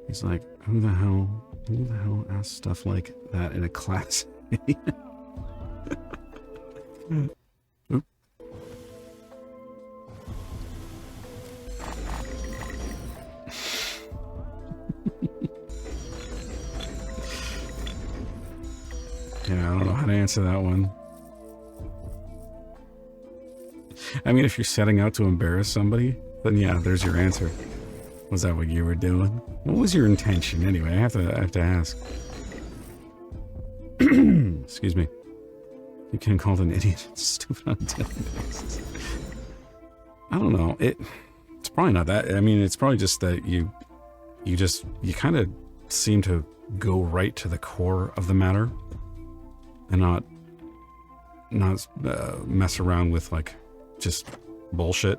He's like, who the hell asks stuff like that in a class? Oop. Yeah, I don't know how to answer that one. I mean, if you're setting out to embarrass somebody, then yeah, there's your answer. Was that what you were doing? What was your intention anyway? I have to ask. Excuse me. You can't call it an idiot. It's stupid on a daily basis. I don't know. It's probably not that. I mean, it's probably just that you kind of seem to go right to the core of the matter and not mess around with like just bullshit.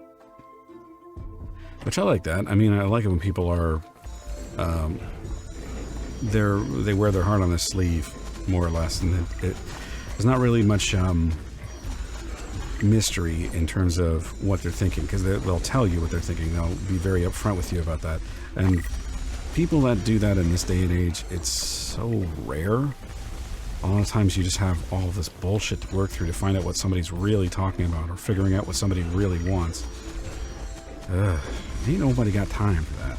Which I like that. I mean, I like it when people are, they wear their heart on their sleeve, more or less, and there's not really much mystery in terms of what they're thinking, because they'll tell you what they're thinking. They'll be very upfront with you about that. And people that do that in this day and age, it's so rare. A lot of times you just have all of this bullshit to work through to find out what somebody's really talking about or figuring out what somebody really wants. Ugh. Ain't nobody got time for that.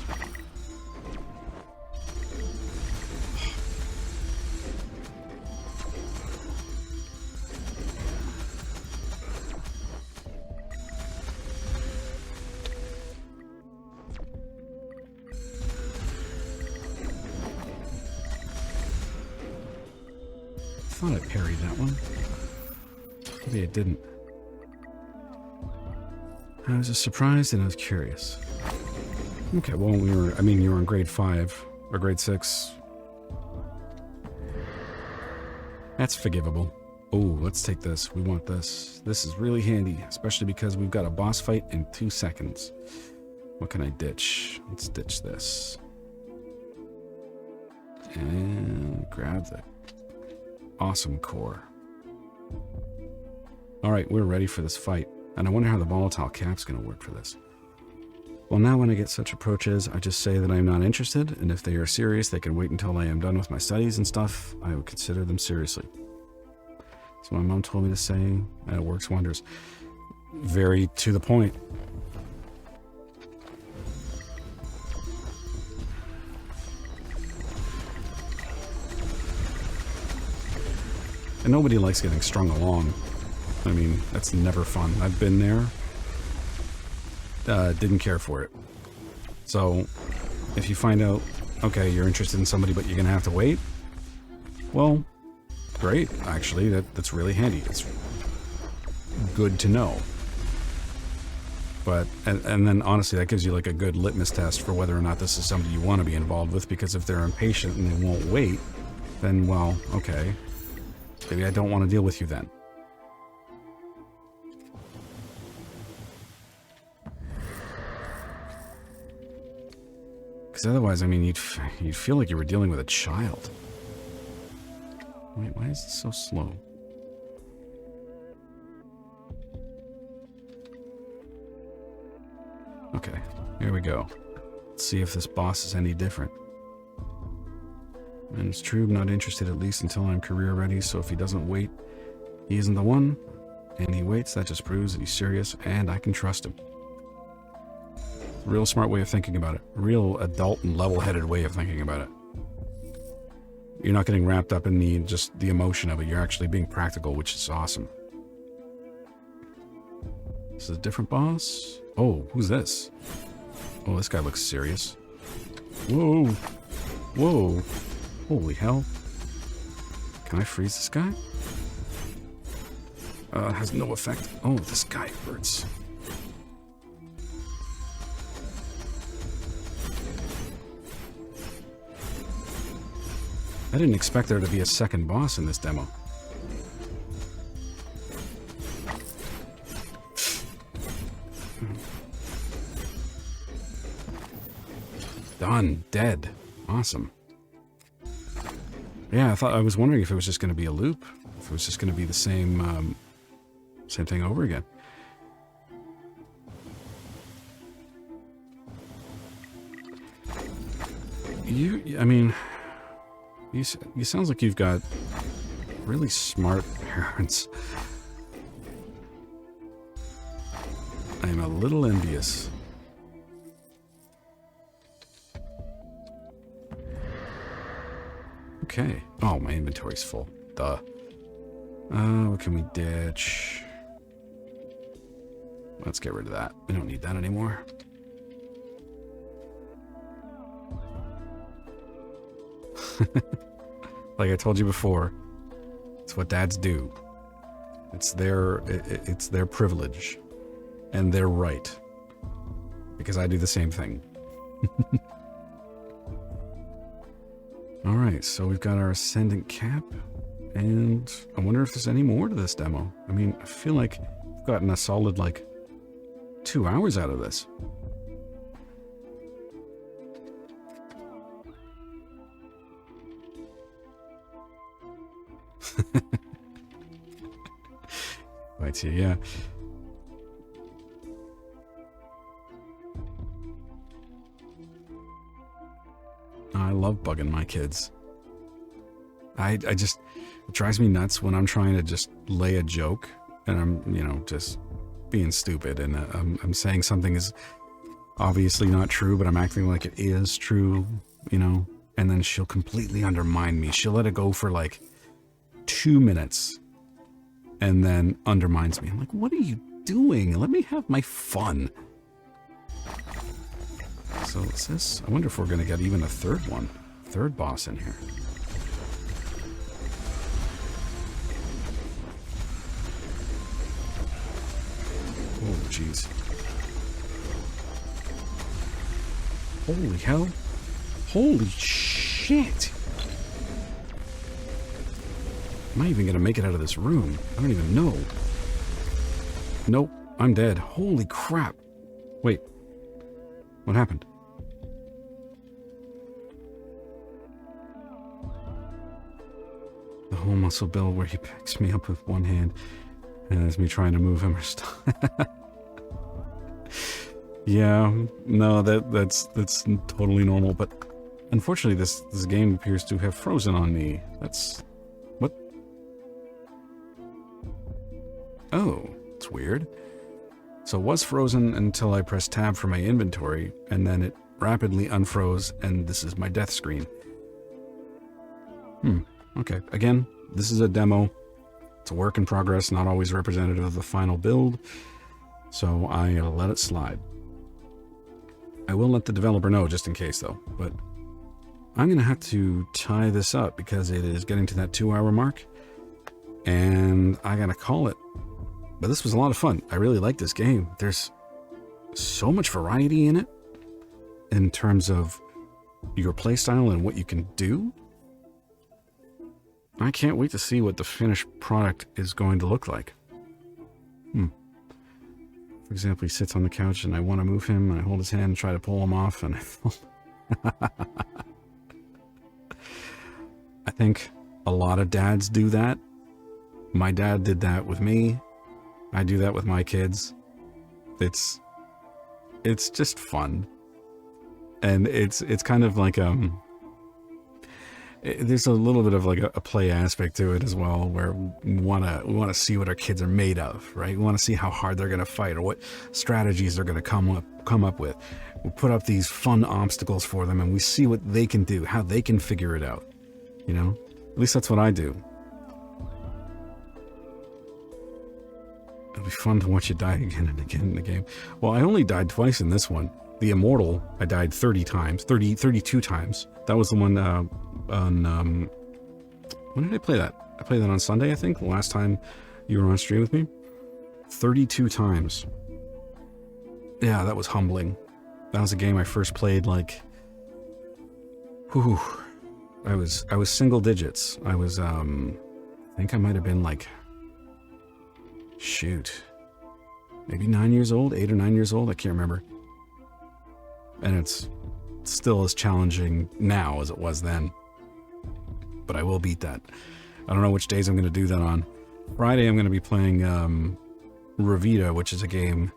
I thought I parried that one. Maybe I didn't. I was just surprised and I was curious. Okay, well, you were in grade 5 or grade 6. That's forgivable. Oh, let's take this. We want this. This is really handy, especially because we've got a boss fight in 2 seconds. What can I ditch? Let's ditch this. And grab the awesome core. Alright, we're ready for this fight. And I wonder how the volatile cap's going to work for this. Well, now when I get such approaches, I just say that I'm not interested, and if they are serious, they can wait until I am done with my studies and stuff. I would consider them seriously. So my mom told me to say, and it works wonders. Very to the point. And nobody likes getting strung along. I mean, that's never fun. I've been there. Didn't care for it. So, if you find out, okay, you're interested in somebody, but you're going to have to wait, well, great, actually. That's really handy. It's good to know. But, and then, honestly, that gives you, like, a good litmus test for whether or not this is somebody you want to be involved with, because if they're impatient and they won't wait, then, well, okay, maybe I don't want to deal with you then. Because otherwise, I mean, you'd feel like you were dealing with a child. Wait, why is it so slow? Okay, here we go. Let's see if this boss is any different. And it's true, I'm not interested at least until I'm career ready, so if he doesn't wait, he isn't the one. And he waits, that just proves that he's serious, and I can trust him. Real smart way of thinking about it. Real adult and level-headed way of thinking about it. You're not getting wrapped up in just the emotion of it. You're actually being practical, which is awesome. This is a different boss? Oh, who's this? Oh, this guy looks serious. Whoa. Whoa. Holy hell. Can I freeze this guy? It has no effect. Oh, this guy hurts. I didn't expect there to be a second boss in this demo. Done. Dead. Awesome. Yeah, I was wondering if it was just going to be a loop. If it was just going to be the same thing over again. I mean, you sounds like you've got really smart parents. I am a little envious. Okay. Oh, my inventory's full. Duh. What can we ditch? Let's get rid of that. We don't need that anymore. Like I told you before, it's what dads do. It's their privilege. And they're right. Because I do the same thing. Alright, so we've got our Ascendant cap. And I wonder if there's any more to this demo. I mean, I feel like I've gotten a solid, like, 2 hours out of this. Right here, yeah. I love bugging my kids. I just, it drives me nuts when I'm trying to just lay a joke and I'm, you know, just being stupid and I'm saying something is obviously not true, but I'm acting like it is true, you know, and then she'll completely undermine me. She'll let it go for like 2 minutes and then undermines me. I'm like, what are you doing? Let me have my fun. So what's this? I wonder if we're going to get even a third boss in here. Oh, jeez. Holy hell. Holy shit. Am I even going to make it out of this room? I don't even know. Nope, I'm dead. Holy crap. Wait. What happened? The whole muscle build where he picks me up with one hand and it's me trying to move him or stuff. Yeah, no, that's totally normal, but unfortunately this game appears to have frozen on me. That's... what? Oh, it's weird. So it was frozen until I pressed tab for my inventory, and then it rapidly unfroze, and this is my death screen. Okay. Again, this is a demo. It's a work in progress, not always representative of the final build, so I'll let it slide. I will let the developer know just in case, though, but I'm going to have to tie this up because it is getting to that 2-hour mark, and I got to call it. But this was a lot of fun. I really like this game. There's so much variety in it in terms of your playstyle and what you can do. I can't wait to see what the finished product is going to look like. For example, he sits on the couch and I want to move him and I hold his hand and try to pull him off and I fall. I think a lot of dads do that. My dad did that with me. I do that with my kids. It's just fun. And it's kind of like there's a little bit of like a play aspect to it as well, where we want to see what our kids are made of, right? We want to see how hard they're going to fight or what strategies they're going to come up with. We put up these fun obstacles for them and we see what they can do, how they can figure it out, you know? At least that's what I do. It'll be fun to watch you die again and again in the game. Well, I only died twice in this one. The Immortal, I died 32 times. That was the one on, when did I play that? I played that on Sunday, I think, the last time you were on stream with me. 32 times. Yeah, that was humbling. That was a game I first played, like, whew, I was single digits. I was, I think I might have been like, shoot, maybe 9 years old, 8 or 9 years old, I can't remember. And it's still as challenging now as it was then. but I will beat that. I don't know which days I'm going to do that on. Friday, I'm going to be playing Revita, which is a game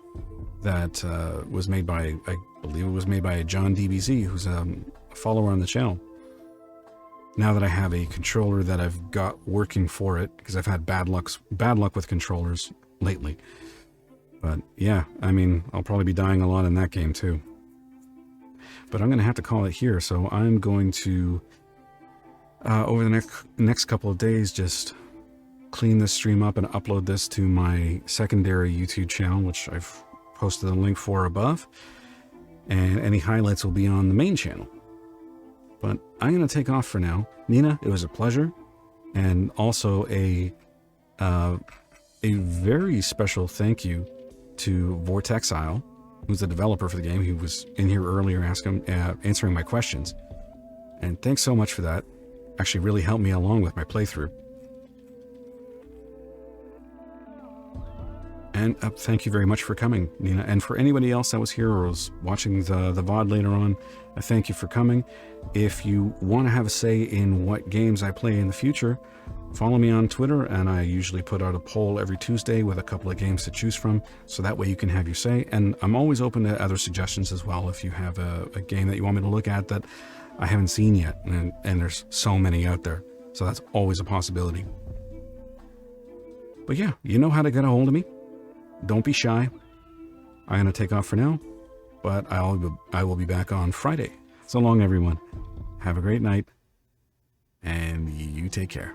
that was made by, I believe it was made by John DBZ, who's a follower on the channel. Now that I have a controller that I've got working for it, because I've had bad luck with controllers lately. But yeah, I mean, I'll probably be dying a lot in that game too. But I'm going to have to call it here, so I'm going to, over the next couple of days, just clean this stream up and upload this to my secondary YouTube channel, which I've posted a link for above. And any highlights will be on the main channel. But I'm going to take off for now. Nina, it was a pleasure. And also a very special thank you to Vortexile, who's the developer for the game. He was in here earlier answering my questions. And thanks so much for that. Actually really helped me along with my playthrough. And thank you very much for coming, Nina. And for anybody else that was here or was watching the VOD later on, I thank you for coming. If you want to have a say in what games I play in the future, follow me on Twitter, and I usually put out a poll every Tuesday with a couple of games to choose from, so that way you can have your say. And I'm always open to other suggestions as well if you have a game that you want me to look at that I haven't seen yet, and there's so many out there, so that's always a possibility. But yeah, you know how to get a hold of me. Don't be shy. I'm going to take off for now, but I will be back on Friday. So long, everyone. Have a great night, and you take care.